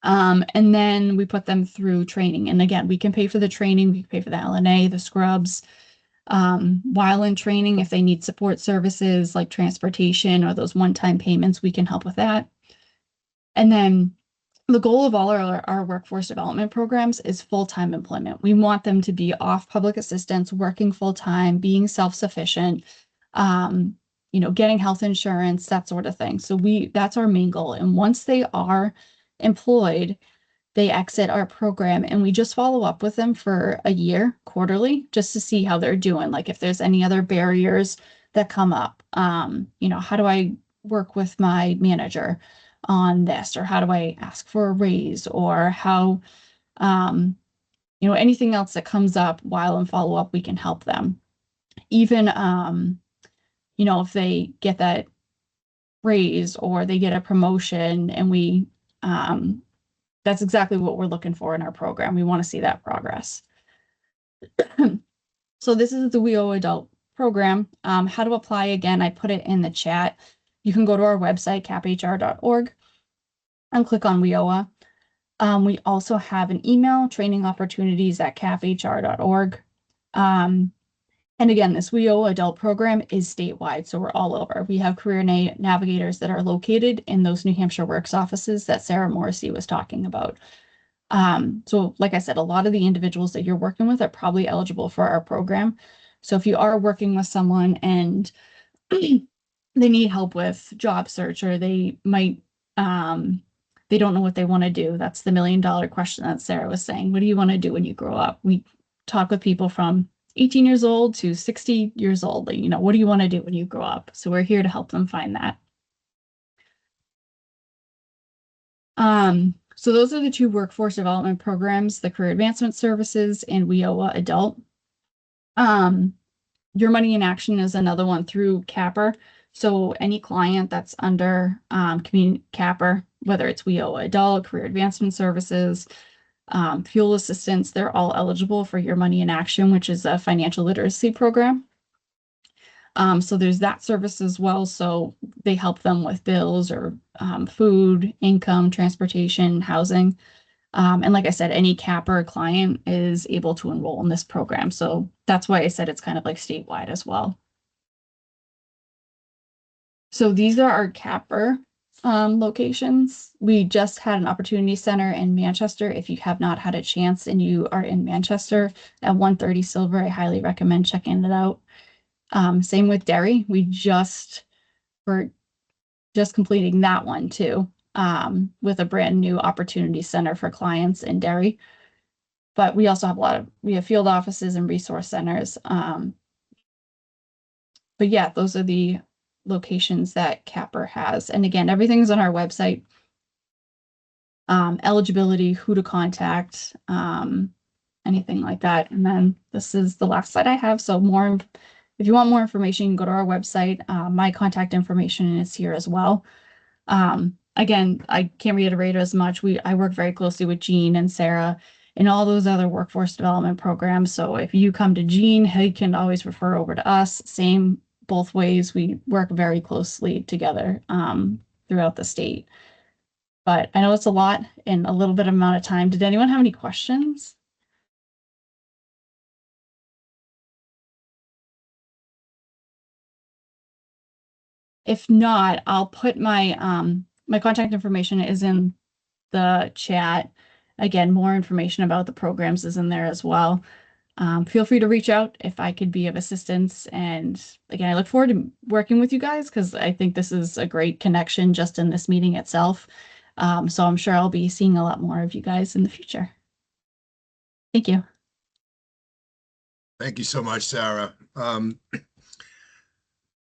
And then we put them through training. And again, we can pay for the training. We can pay for the LNA, the scrubs. While in training, if they need support services like transportation or those one-time payments, we can help with that. And then the goal of all our workforce development programs is full-time employment. We want them to be off public assistance, working full-time, being self-sufficient, getting health insurance, that sort of thing. So that's our main goal. And once they are employed, they exit our program and we just follow up with them for a year quarterly, just to see how they're doing. Like if there's any other barriers that come up, how do I work with my manager on this, or how do I ask for a raise, or how, anything else that comes up while in follow-up, we can help them. Even, if they get that raise or they get a promotion and that's exactly what we're looking for in our program. We want to see that progress. So this is the WIOA Adult program. How to apply, again, I put it in the chat. You can go to our website, caphr.org, and click on WIOA. We also have an email, training opportunities at caphr.org. And again, this WIOA Adult program is statewide, so we're all over. We have career navigators that are located in those New Hampshire Works offices that Sarah Morrissey was talking about. So like I said, a lot of the individuals that you're working with are probably eligible for our program. So if you are working with someone and they need help with job search, or they might, they don't know what they want to do. That's the $1 million question that Sarah was saying. What do you want to do when you grow up? We talk with people from 18 years old to 60 years old. What do you want to do when you grow up? So we're here to help them find that. So those are the two workforce development programs, the Career Advancement Services and WIOA Adult. Your Money in Action is another one through CAPR. So any client that's under community CAPR, whether it's WIOA Adult, Career Advancement Services, fuel assistance, they're all eligible for Your Money in Action, which is a financial literacy program. So there's that service as well. So they help them with bills or food, income, transportation, housing. And like I said, any capper client is able to enroll in this program. So that's why I said it's kind of like statewide as well. So these are our capper locations. We just had an opportunity center in Manchester. If you have not had a chance and you are in Manchester at 130 Silver, I highly recommend checking it out. Same with Derry. We're just completing that one too, with a brand new opportunity center for clients in Derry. But we also have we have field offices and resource centers. But yeah, those are the locations that Capper has. And again, everything's on our website. Eligibility, who to contact, anything like that. And then this is the last slide I have. So if you want more information, you can go to our website. My contact information is here as well. Again, I can't reiterate as much. I work very closely with Jean and Sarah and all those other workforce development programs. So if you come to Jean, he can always refer over to us. Same both ways. We work very closely together throughout the state. But I know it's a lot in a little bit of amount of time. Did anyone have any questions? If not, I'll put my contact information is in the chat. Again, more information about the programs is in there as well. Feel free to reach out if I could be of assistance. And again, I look forward to working with you guys because I think this is a great connection just in this meeting itself. So I'm sure I'll be seeing a lot more of you guys in the future. Thank you. Thank you so much, Sarah.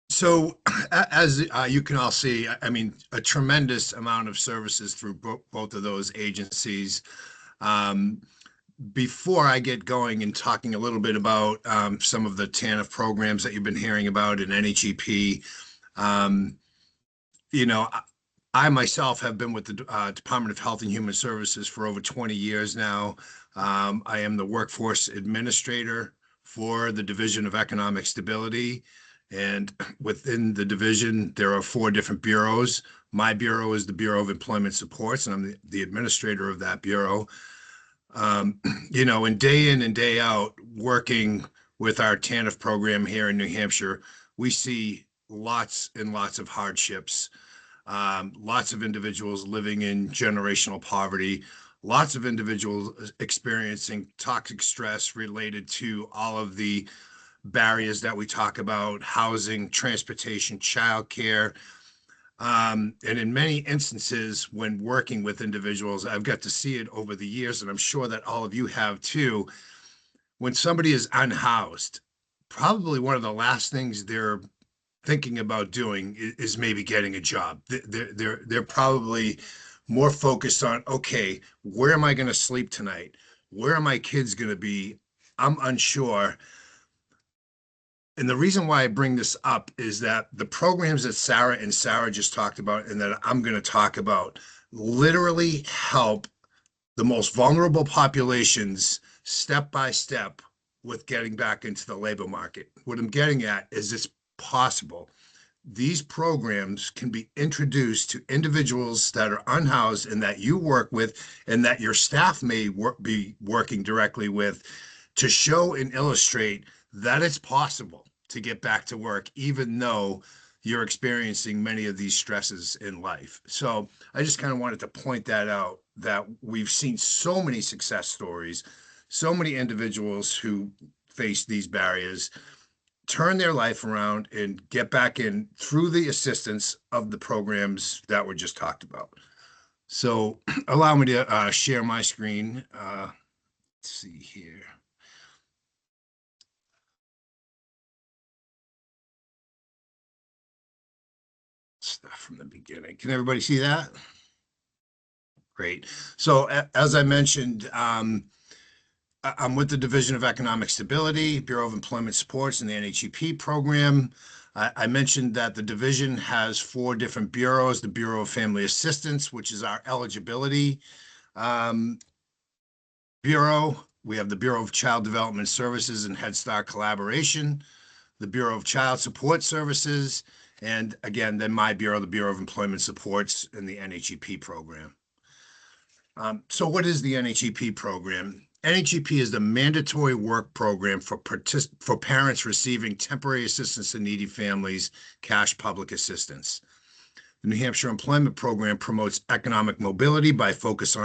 So as you can all see, I mean, a tremendous amount of services through both of those agencies. Before I get going and talking a little bit about some of the TANF programs that you've been hearing about in NHEP, you know, I myself have been with the Department of Health and Human Services for over 20 years now. I am the workforce administrator for the Division of Economic Stability. And within the division, there are 4 different bureaus. My bureau is the Bureau of Employment Supports, and I'm the administrator of that bureau. You know, and day in and day out, working with our TANF program here in New Hampshire, we see lots and lots of hardships, lots of individuals living in generational poverty, lots of individuals experiencing toxic stress related to all of the barriers that we talk about: housing, transportation, childcare. And in many instances, when working with individuals, I've got to see it over the years, and I'm sure that all of you have too. When somebody is unhoused, probably one of the last things they're thinking about doing is maybe getting a job. They're probably more focused on, okay, where am I going to sleep tonight? Where are my kids going to be? I'm unsure. And the reason why I bring this up is that the programs that Sarah just talked about and that I'm going to talk about literally help the most vulnerable populations step by step with getting back into the labor market. What I'm getting at is it's possible. These programs can be introduced to individuals that are unhoused and that you work with and that your staff may be working directly with, to show and illustrate that it's possible to get back to work, even though you're experiencing many of these stresses in life. So I just kind of wanted to point that out, that we've seen so many success stories, so many individuals who face these barriers turn their life around and get back in through the assistance of the programs that were just talked about. So allow me to share my screen. Let's see here. Stuff from the beginning. Can everybody see that? Great. So as I mentioned, I'm with the Division of Economic Stability, Bureau of Employment Supports, and the NHEP program. I mentioned that the division has 4 different bureaus: the Bureau of Family Assistance, which is our eligibility bureau. We have the Bureau of Child Development Services and Head Start Collaboration, the Bureau of Child Support Services, and again, then my bureau, the Bureau of Employment Supports, and the NHEP program. So what is the NHEP program? NHEP is the mandatory work program for parents receiving temporary assistance to needy families, cash public assistance. The New Hampshire Employment Program promotes economic mobility by focusing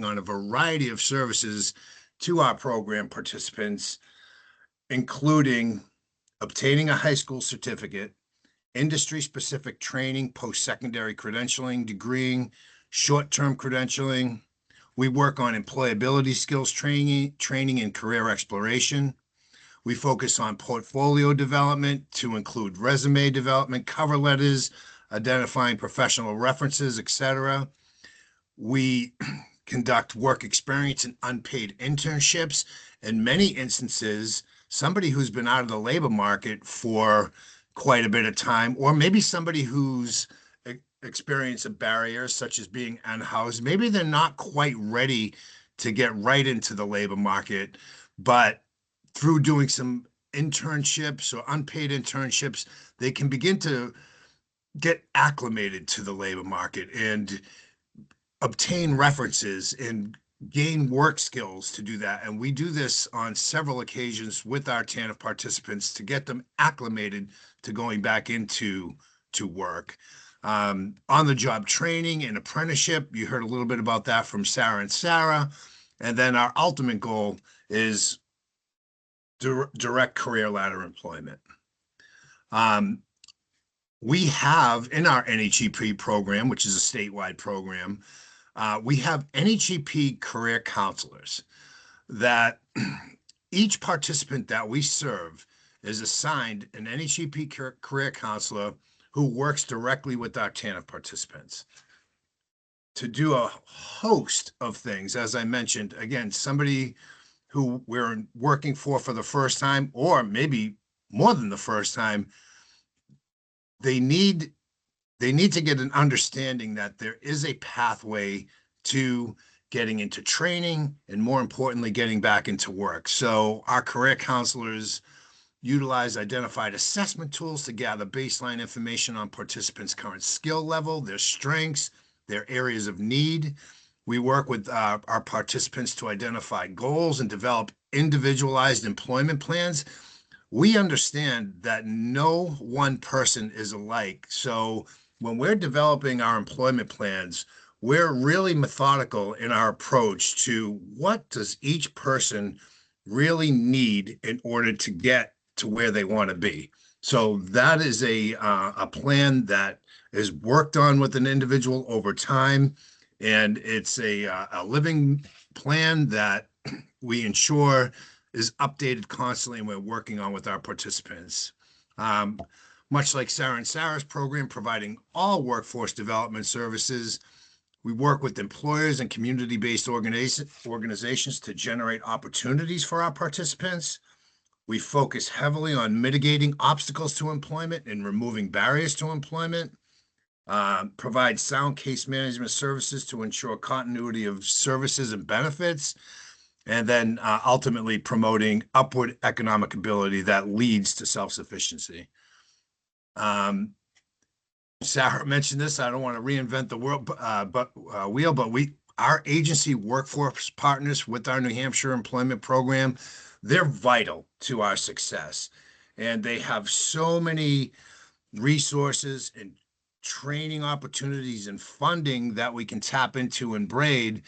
on a variety of services to our program participants, including obtaining a high school certificate, industry-specific training, post-secondary credentialing, degreeing, short-term credentialing. We work on employability skills training and career exploration. We focus on portfolio development to include resume development, cover letters, identifying professional references, etc. We conduct work experience and unpaid internships. In many instances, somebody who's been out of the labor market for quite a bit of time, or maybe somebody who's experienced a barrier such as being unhoused, maybe they're not quite ready to get right into the labor market, but through doing some internships or unpaid internships, they can begin to get acclimated to the labor market and obtain references and gain work skills to do that. And we do this on several occasions with our TANF participants to get them acclimated to going back into work. On the job training and apprenticeship, you heard a little bit about that from Sarah and Sarah. And then our ultimate goal is direct career ladder employment. We have in our NHEP program, which is a statewide program, we have NHEP career counselors that each participant that we serve is assigned an NHEP career counselor who works directly with our TANF participants to do a host of things. As I mentioned, again, somebody who we're working for the first time, or maybe more than the first time, they need to get an understanding that there is a pathway to getting into training and, more importantly, getting back into work. So our career counselors utilize identified assessment tools to gather baseline information on participants' current skill level, their strengths, their areas of need. We work with our participants to identify goals and develop individualized employment plans. We understand that no one person is alike. So when we're developing our employment plans, we're really methodical in our approach to what does each person really need in order to get to where they want to be. So that is a plan that is worked on with an individual over time, and it's a living plan that we ensure is updated constantly, and we're working on with our participants. Much like Sarah and Sarah's program, providing all workforce development services, we work with employers and community-based organizations to generate opportunities for our participants. We focus heavily on mitigating obstacles to employment and removing barriers to employment. Provide sound case management services to ensure continuity of services and benefits, and then ultimately promoting upward economic ability that leads to self-sufficiency. Sarah mentioned this. I don't want to reinvent the wheel, but our agency workforce partners with our New Hampshire employment program, they're vital to our success. And they have so many resources and training opportunities and funding that we can tap into in Braid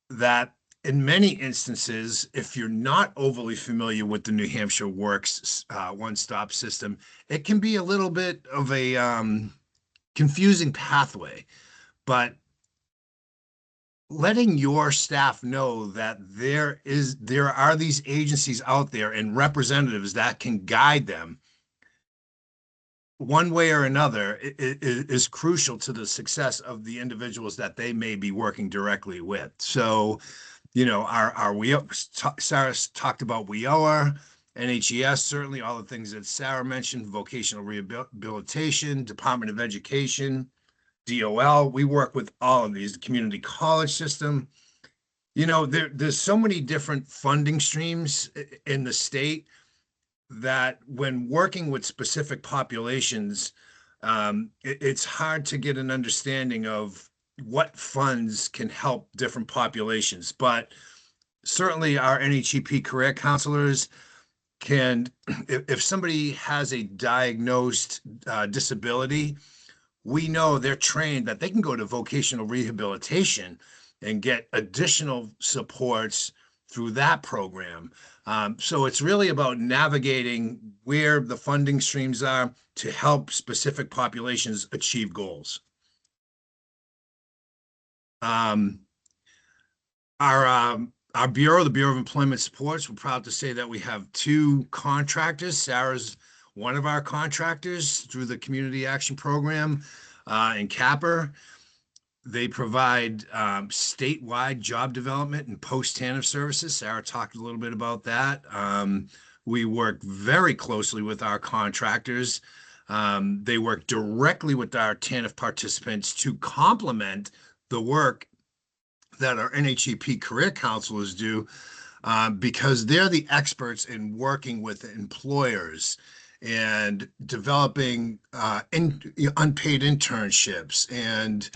that in many instances, if you're not overly familiar with the New Hampshire Works one-stop system, it can be a little bit of a confusing pathway. But letting your staff know that there are these agencies out there and representatives that can guide them one way or another is crucial to the success of the individuals that they may be working directly with. So, you know, Sarah talked about WIOA, NHES, certainly all the things that Sarah mentioned, vocational rehabilitation, Department of Education, DOL. We work with all of these, the community college system. You know, there's so many different funding streams in the state that when working with specific populations, it's hard to get an understanding of what funds can help different populations. But certainly our NHEP career counselors can, if somebody has a diagnosed disability, we know they're trained that they can go to vocational rehabilitation and get additional supports through that program. So it's really about navigating where the funding streams are to help specific populations achieve goals. Um, our Bureau, the Bureau of Employment Supports, we're proud to say that we have two contractors. Sarah's one of our contractors through the Community Action Program in Capper. They provide statewide job development and post-TANF services. Sarah talked a little bit about that. We work very closely with our contractors. They work directly with our TANF participants to complement the work that our NHEP career counselors do, because they're the experts in working with employers and developing unpaid internships and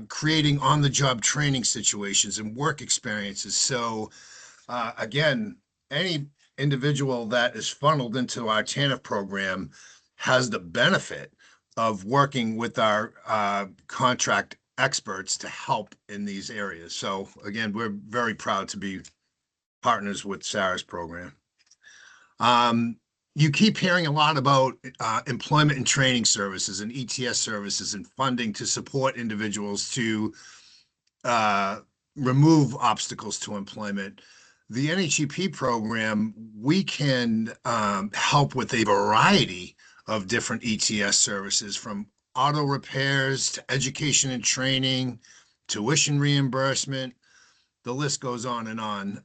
creating on-the-job training situations and work experiences. So again, any individual that is funneled into our TANF program has the benefit of working with our contract experts to help in these areas. So again, we're very proud to be partners with Sarah's program. You keep hearing a lot about employment and training services and ETS services and funding to support individuals to remove obstacles to employment. The NHEP program, we can help with a variety of different ETS services, from auto repairs to education and training, tuition reimbursement. The list goes on and on.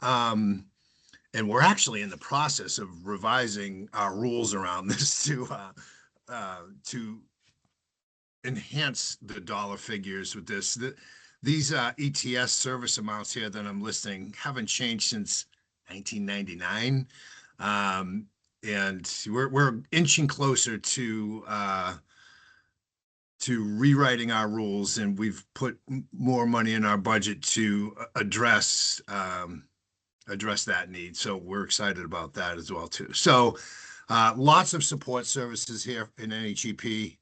And we're actually in the process of revising our rules around this to enhance the dollar figures with this. These ETS service amounts here that I'm listing haven't changed since 1999. And we're inching closer to rewriting our rules, and we've put more money in our budget to address that need. So we're excited about that as well too. So lots of support services here in NHEP.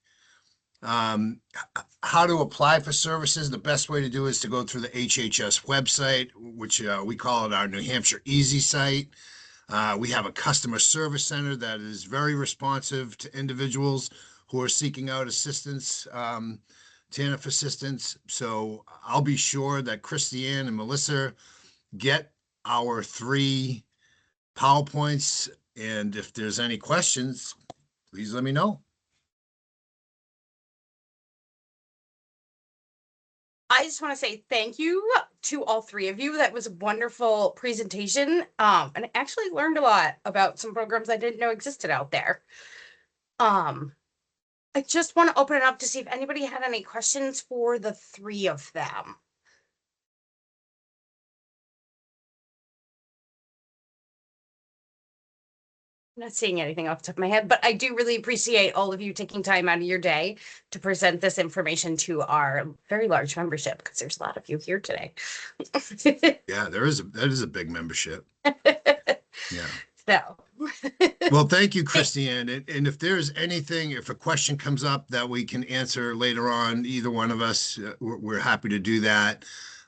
How to apply for services? The best way to do is to go through the HHS website, which we call it our New Hampshire Easy site. We have a customer service center that is very responsive to individuals who are seeking out assistance, TANF assistance. So I'll be sure that Christiane and Melissa get our 3 PowerPoints. And if there's any questions, please let me know. I just want to say thank you to all 3 of you. That was a wonderful presentation. And I actually learned a lot about some programs I didn't know existed out there. I just want to open it up to see if anybody had any questions for the 3 of them. I'm not seeing anything off the top of my head, but I do really appreciate all of you taking time out of your day to present this information to our very large membership, because there's a lot of you here today. Yeah, that is a big membership. Yeah. So. Well, thank you, Christiane. And if there's anything, if a question comes up that we can answer later on, either one of us, we're happy to do that.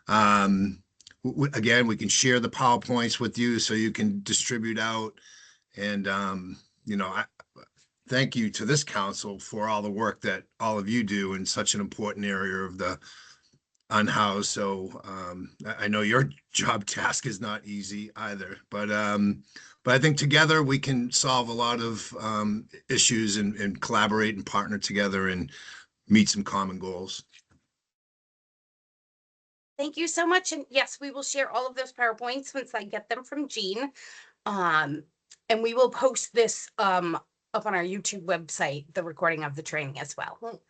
Again, we can share the PowerPoints with you so you can distribute out. And, I thank you to this council for all the work that all of you do in such an important area of the unhoused. So I know your job task is not easy either, but I think together we can solve a lot of issues and collaborate and partner together and meet some common goals. Thank you so much. And yes, we will share all of those PowerPoints once I get them from Jean. And we will post this up on our YouTube website, the recording of the training as well.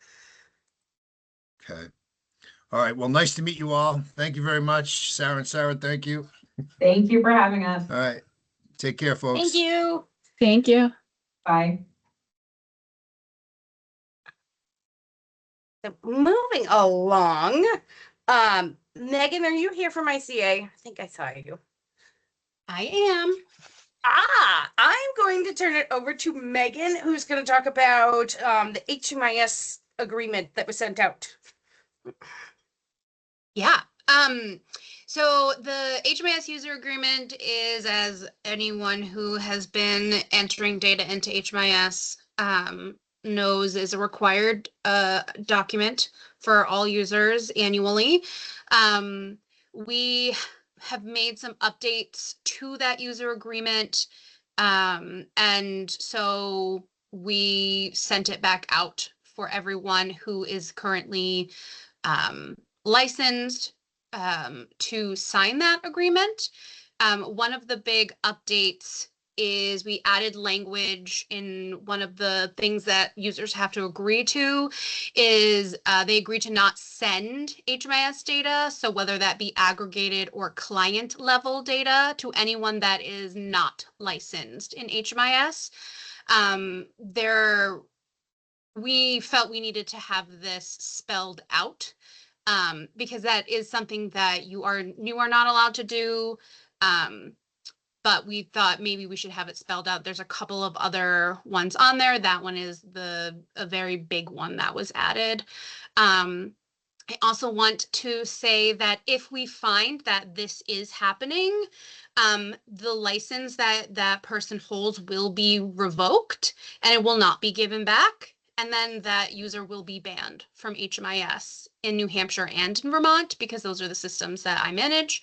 Okay. All right. Well, nice to meet you all. Thank you very much. Sarah and Sarah, thank you. Thank you for having us. All right. Take care, folks. Thank you. Thank you. Bye. So moving along, Megan, are you here from ICA? I think I saw you. I am. I'm going to turn it over to Megan, who's going to talk about the HMIS agreement that was sent out. Yeah. So the HMIS user agreement is, as anyone who has been entering data into HMIS knows, is a required document for all users annually. We have made some updates to that user agreement. And so we sent it back out for everyone who is currently licensed to sign that agreement. One of the big updates is we added language in one of the things that users have to agree to is they agree to not send HMIS data. So whether that be aggregated or client level data to anyone that is not licensed in HMIS. We felt we needed to have this spelled out because that is something that you are not allowed to do. But we thought maybe we should have it spelled out. There's a couple of other ones on there. That one is a very big one that was added. I also want to say that if we find that this is happening, the license that that person holds will be revoked and it will not be given back. And then that user will be banned from HMIS in New Hampshire and in Vermont because those are the systems that I manage,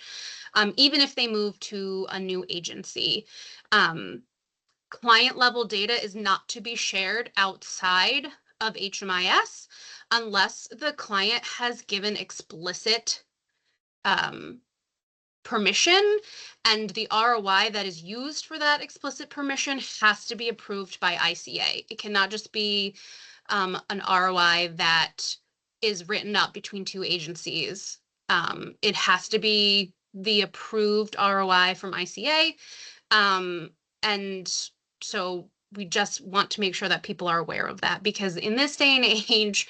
even if they move to a new agency. Client level data is not to be shared outside of HMIS unless the client has given explicit permission, and the ROI that is used for that explicit permission has to be approved by ICA. It cannot just be an ROI that is written up between two agencies. It has to be the approved ROI from ICA. And so we just want to make sure that people are aware of that, because in this day and age,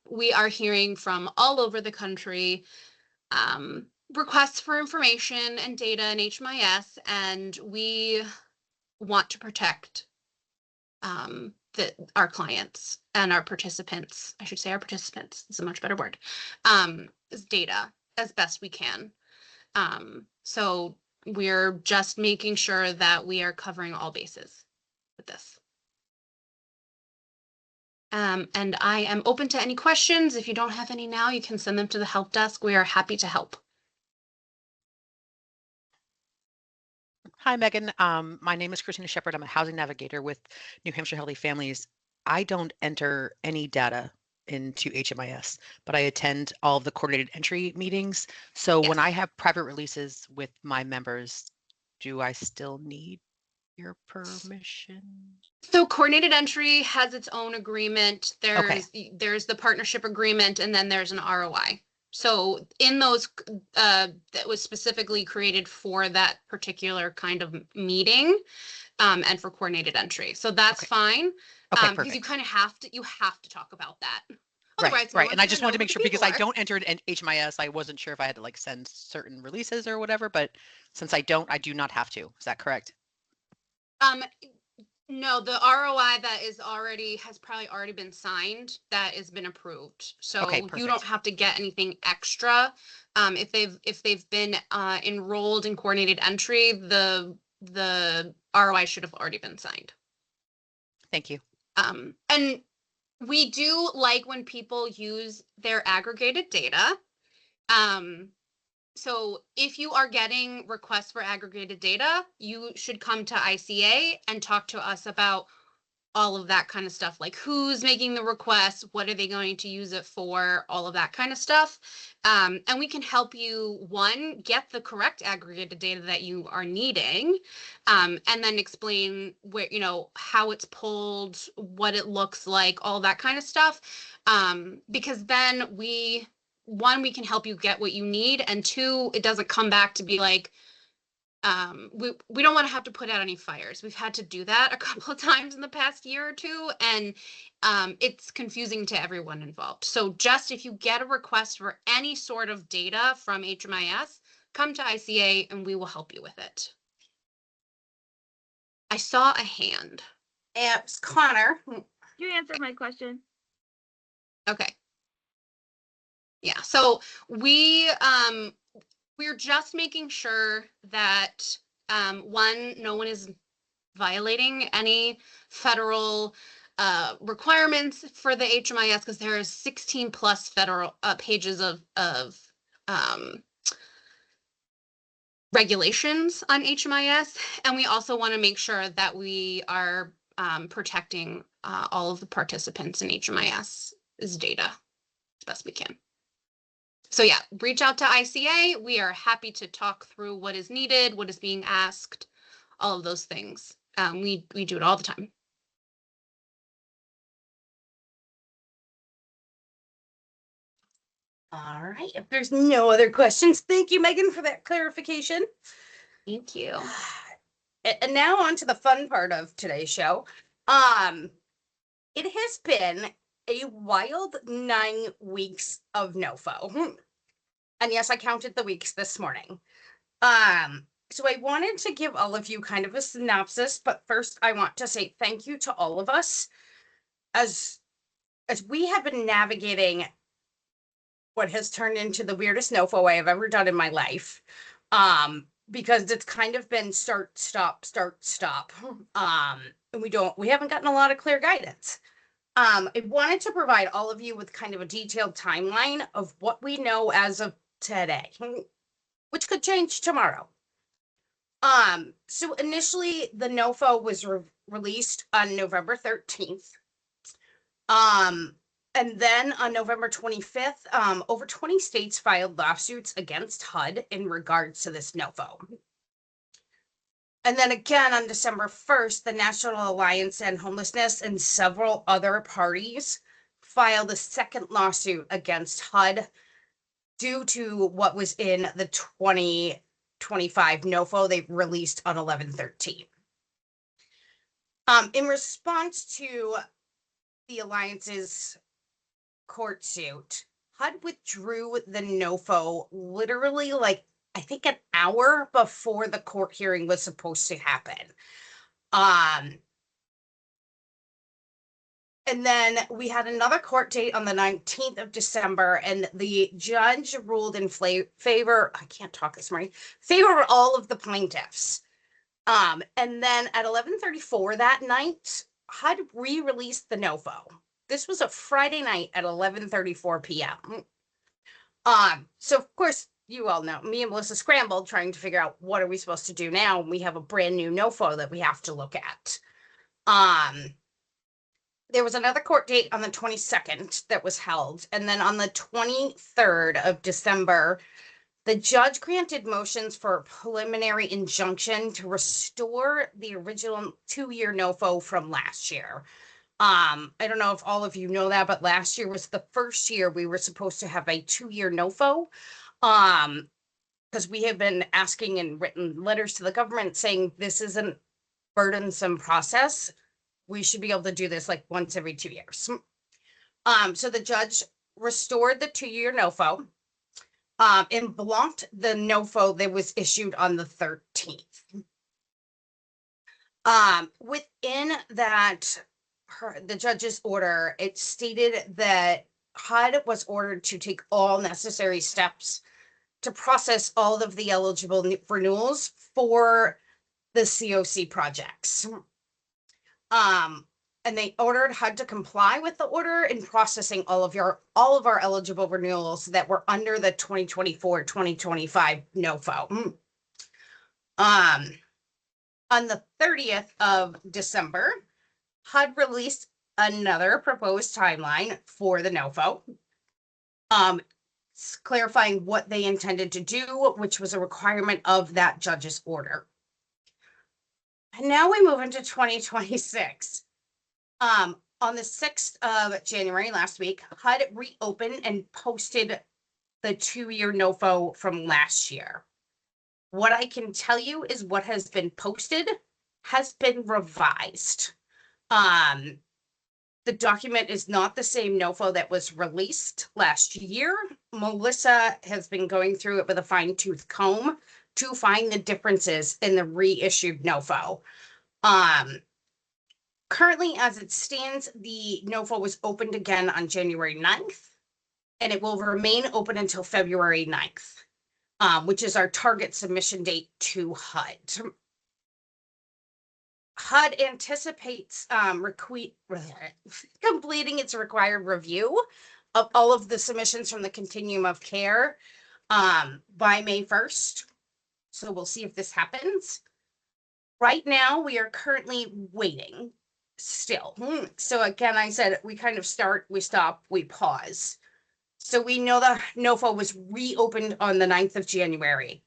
we are hearing from all over the country requests for information and data in HMIS, and we want to protect our clients and our participants. I should say our participants is a much better word. Data as best we can. So we're just making sure that we are covering all bases with this. And I am open to any questions. If you don't have any now, you can send them to the help desk. We are happy to help. Hi, Megan. My name is Christina Shepard. I'm a housing navigator with New Hampshire Healthy Families. I don't enter any data into HMIS, but I attend all of the coordinated entry meetings. So when I have private releases with my members, do I still need your permission? So coordinated entry has its own agreement. There's the partnership agreement, and then there's an ROI. So in those, that was specifically created for that particular kind of meeting, and for coordinated entry. So that's fine. Because you kind of have to talk about that. Otherwise, right. And I just wanted to make sure, because I don't enter in HMIS, I wasn't sure if I had to like send certain releases or whatever, but since I do not have to. Is that correct? No, the ROI that has probably already been signed, that has been approved. So you don't have to get anything extra. If they've been enrolled in coordinated entry, the ROI should have already been signed. Thank you. And we do like when people use their aggregated data. So if you are getting requests for aggregated data, you should come to ICA and talk to us about all of that kind of stuff, like who's making the request, what are they going to use it for, all of that kind of stuff. And we can help you, one, get the correct aggregated data that you are needing, and then explain where, how it's pulled, what it looks like, all that kind of stuff. Because then we can help you get what you need, and two, it doesn't come back to be like, we don't want to have to put out any fires. We've had to do that a couple of times in the past year or two, and it's confusing to everyone involved. So just if you get a request for any sort of data from HMIS, come to ICA and we will help you with it. I saw a hand. It's Connor. You answered my question. Okay. Yeah, so we're just making sure that one, no one is violating any federal requirements for the HMIS, because there is 16 plus federal pages of regulations on HMIS, and we also want to make sure that we are protecting all of the participants in HMIS's data as best we can. So yeah, reach out to ICA. We are happy to talk through what is needed, what is being asked, all of those things. We do it all the time. All right, if there's no other questions, thank you, Megan, for that clarification. Thank you. And now on to the fun part of today's show. It has been a wild 9 weeks of NOFO. And yes, I counted the weeks this morning. So I wanted to give all of you kind of a synopsis, but first I want to say thank you to all of us as we have been navigating what has turned into the weirdest NOFO I have ever done in my life. Because it's kind of been start, stop, start, stop. And we haven't gotten a lot of clear guidance. I wanted to provide all of you with kind of a detailed timeline of what we know as of today, which could change tomorrow. So initially the NOFO was released on November 13th. And then on November 25th, over 20 states filed lawsuits against HUD in regards to this NOFO. And then again on December 1st, the National Alliance on Homelessness and several other parties filed a second lawsuit against HUD due to what was in the 2025 NOFO they released on 11/13. In response to the Alliance's court suit, HUD withdrew the NOFO literally like I think an hour before the court hearing was supposed to happen. And then we had another court date on the 19th of December, and the judge ruled in favor, I can't talk this morning, favor of all of the plaintiffs. And then at 11:34 that night, HUD re-released the NOFO. This was a Friday night at 11:34 p.m. So of course, you all know, me and Melissa scrambled trying to figure out what are we supposed to do now. We have a brand new NOFO that we have to look at. There was another court date on the 22nd that was held. And then on the 23rd of December, the judge granted motions for a preliminary injunction to restore the original 2-year NOFO from last year. I don't know if all of you know that, but last year was the first year we were supposed to have a 2-year NOFO. Because we have been asking and written letters to the government saying this is a burdensome process. We should be able to do this like once every 2 years. So the judge restored the 2-year NOFO and blocked the NOFO that was issued on the 13th. Within that, the judge's order, it stated that HUD was ordered to take all necessary steps to process all of the eligible renewals for the COC projects. And they ordered HUD to comply with the order in processing all of our eligible renewals that were under the 2024-2025 NOFO. On the 30th of December, HUD released another proposed timeline for the NOFO, clarifying what they intended to do, which was a requirement of that judge's order. And now we move into 2026. On the 6th of January last week, HUD reopened and posted the 2-year NOFO from last year. What I can tell you is what has been posted has been revised. The document is not the same NOFO that was released last year. Melissa has been going through it with a fine-tooth comb to find the differences in the reissued NOFO. Currently, as it stands, the NOFO was opened again on January 9th, and it will remain open until February 9th, which is our target submission date to HUD. HUD anticipates completing its required review of all of the submissions from the Continuum of Care by May 1st. So we'll see if this happens. Right now, we are currently waiting still. So again, I said we kind of start, we stop, we pause. So we know the NOFO was reopened on the 9th of January.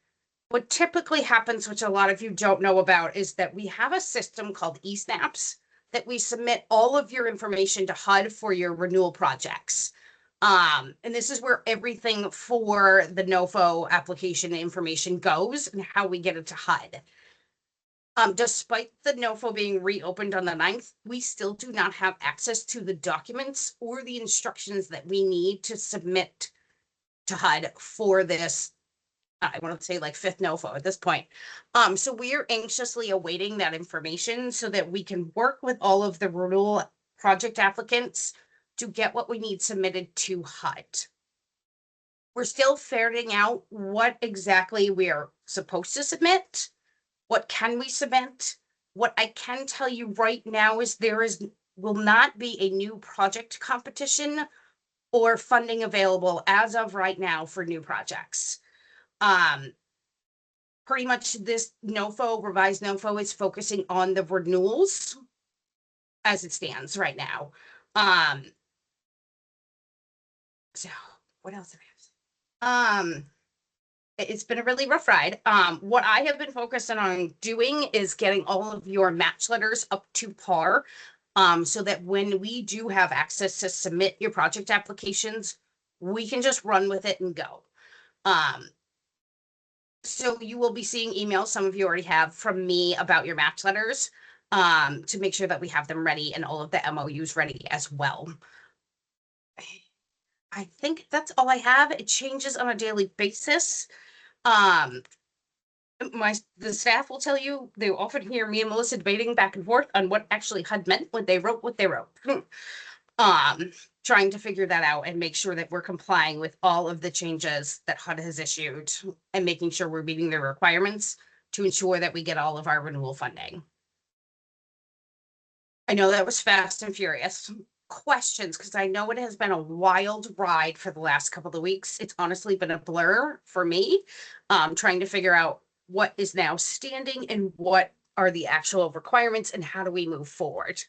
What typically happens, which a lot of you don't know about, is that we have a system called eSnaps that we submit all of your information to HUD for your renewal projects. And this is where everything for the NOFO application information goes and how we get it to HUD. Despite the NOFO being reopened on the 9th, we still do not have access to the documents or the instructions that we need to submit to HUD for this, I want to say like 5th NOFO at this point. So we are anxiously awaiting that information so that we can work with all of the renewal project applicants to get what we need submitted to HUD. We're still ferreting out what exactly we are supposed to submit. What can we submit? What I can tell you right now is will not be a new project competition or funding available as of right now for new projects. Pretty much this NOFO, revised NOFO, is focusing on the renewals as it stands right now. So what else do I have? It's been a really rough ride. What I have been focusing on doing is getting all of your match letters up to par, so that when we do have access to submit your project applications, we can just run with it and go. So you will be seeing emails, some of you already have, from me about your match letters, to make sure that we have them ready and all of the MOUs ready as well. I think that's all I have. It changes on a daily basis. The staff will tell you they often hear me and Melissa debating back and forth on what actually HUD meant when they wrote what they wrote. Trying to figure that out and make sure that we're complying with all of the changes that HUD has issued and making sure we're meeting their requirements to ensure that we get all of our renewal funding. I know that was fast and furious. Questions, because I know it has been a wild ride for the last couple of weeks. It's honestly been a blur for me, trying to figure out what is now standing and what are the actual requirements and how do we move forward.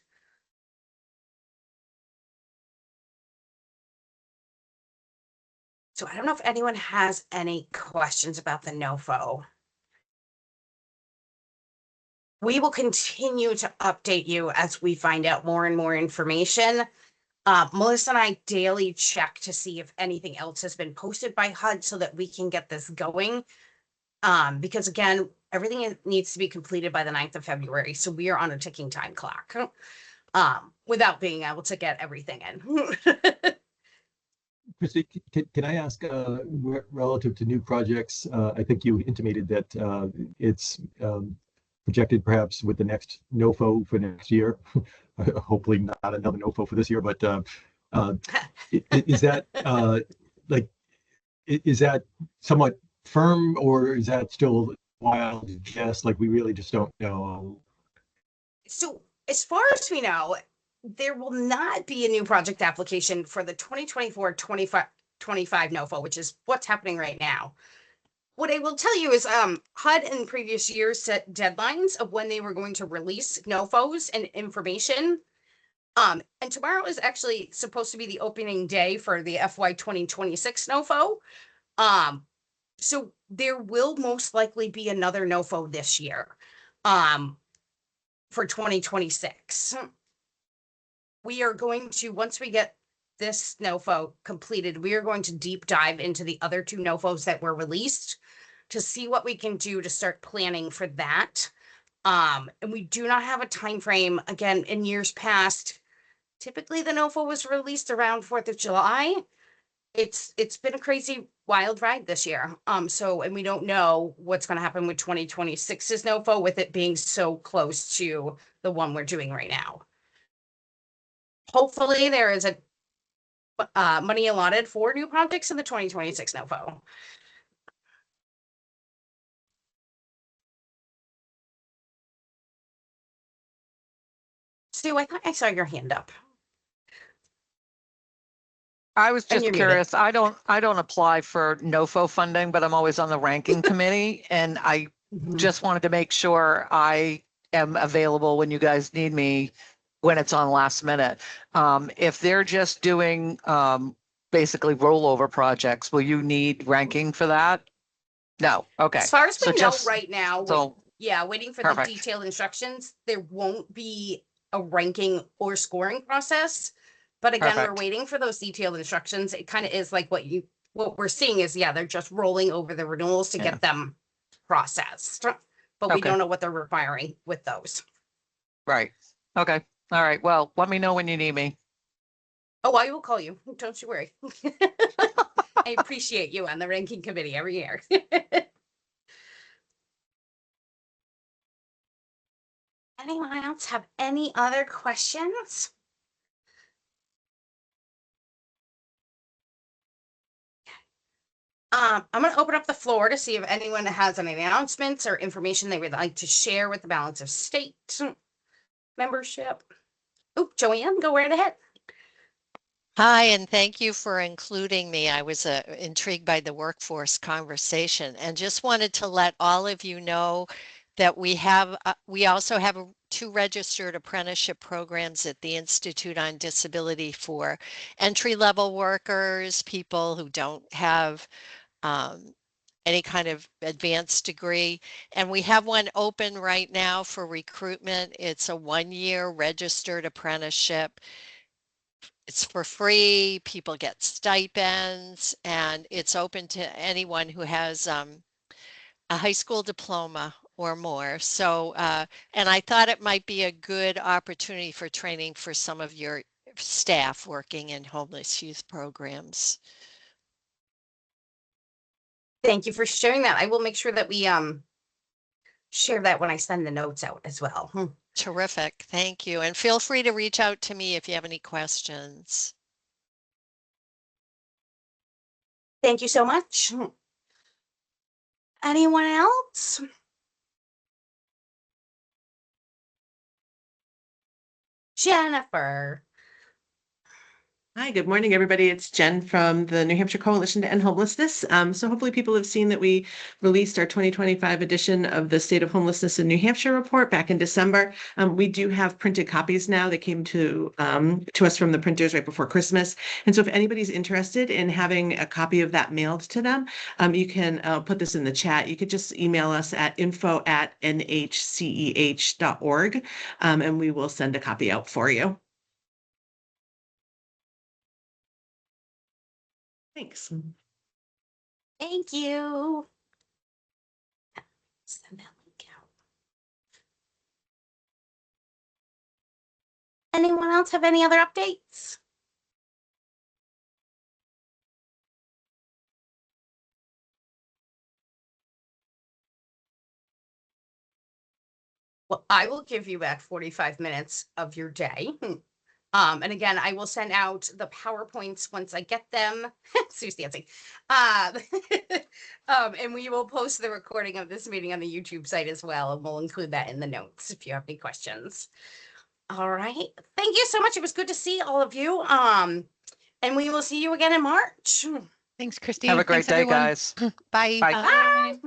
So I don't know if anyone has any questions about the NOFO. We will continue to update you as we find out more and more information. Melissa and I daily check to see if anything else has been posted by HUD so that we can get this going. Because again, everything needs to be completed by the 9th of February. So we are on a ticking time clock, without being able to get everything in. Christy, can I ask, relative to new projects, I think you intimated that it's projected perhaps with the next NOFO for next year, hopefully not another NOFO for this year, but is that is that somewhat firm, or is that still wild guess? Like we really just don't know. So as far as we know, there will not be a new project application for the 2024-25 NOFO, which is what's happening right now. What I will tell you is HUD in previous years set deadlines of when they were going to release NOFOs and information. And tomorrow is actually supposed to be the opening day for the FY 2026 NOFO. So there will most likely be another NOFO this year for 2026. We are going to, once we get this NOFO completed, we are going to deep dive into the other 2 NOFOs that were released to see what we can do to start planning for that. And we do not have a time frame. Again, in years past, typically the NOFO was released around 4th of July. It's been a crazy wild ride this year. And we don't know what's going to happen with 2026's NOFO with it being so close to the one we're doing right now. Hopefully there is a money allotted for new projects in the 2026 NOFO. Sue, I thought I saw your hand up. I was And just you're muted. curious. I don't apply for NOFO funding, but I'm always on the ranking committee, and I just wanted to make sure I am available when you guys need me when it's on last minute. If they're just doing basically rollover projects, will you need ranking for that? No. Okay. As far as So we know just- right now, So waiting for perfect. the detailed instructions, there won't be a ranking or scoring process. But again, we're Perfect. waiting for those detailed instructions. It kind of is like what we're seeing is, they're just rolling over the renewals to Yeah. get them processed. But we Okay. don't know what they're requiring with those. Right. Okay. All right. Well, let me know when you need me. Oh, I will call you. Don't you worry. I appreciate you on the ranking committee every year. Anyone else have any other questions? I'm going to open up the floor to see if anyone has any announcements or information they would like to share with the balance of state membership. Oh, Joanne, go right ahead. Hi, and thank you for including me. I was intrigued by the workforce conversation and just wanted to let all of you know that we also have 2 registered apprenticeship programs at the Institute on Disability for entry-level workers, people who don't have any kind of advanced degree. And we have one open right now for recruitment. It's a 1-year registered apprenticeship. It's for free, people get stipends, and it's open to anyone who has a high school diploma or more. So, and I thought it might be a good opportunity for training for some of your staff working in homeless youth programs. Thank you for sharing that. I will make sure that we share that when I send the notes out as well. Terrific, thank you. And feel free to reach out to me if you have any questions. Thank you so much. Anyone else? Jennifer. Hi, good morning, everybody. It's Jen from the New Hampshire Coalition to End Homelessness. So hopefully people have seen that we released our 2025 edition of the State of Homelessness in New Hampshire report back in December. We do have printed copies now that came to us from the printers right before Christmas. And so if anybody's interested in having a copy of that mailed to them, you can put this in the chat. You could just email us at info@nhceh.org, and we will send a copy out for you. Thanks. Thank you. Send that link out. Anyone else have any other updates? Well, I will give you back 45 minutes of your day. And again, I will send out the PowerPoints once I get them. Sue's dancing. And we will post the recording of this meeting on the YouTube site as well. And we'll include that in the notes if you have any questions. All right. Thank you so much. It was good to see all of you. And we will see you again in March. Thanks, Christine. Have a great Thanks, day, everyone. guys. Bye. Bye. Bye.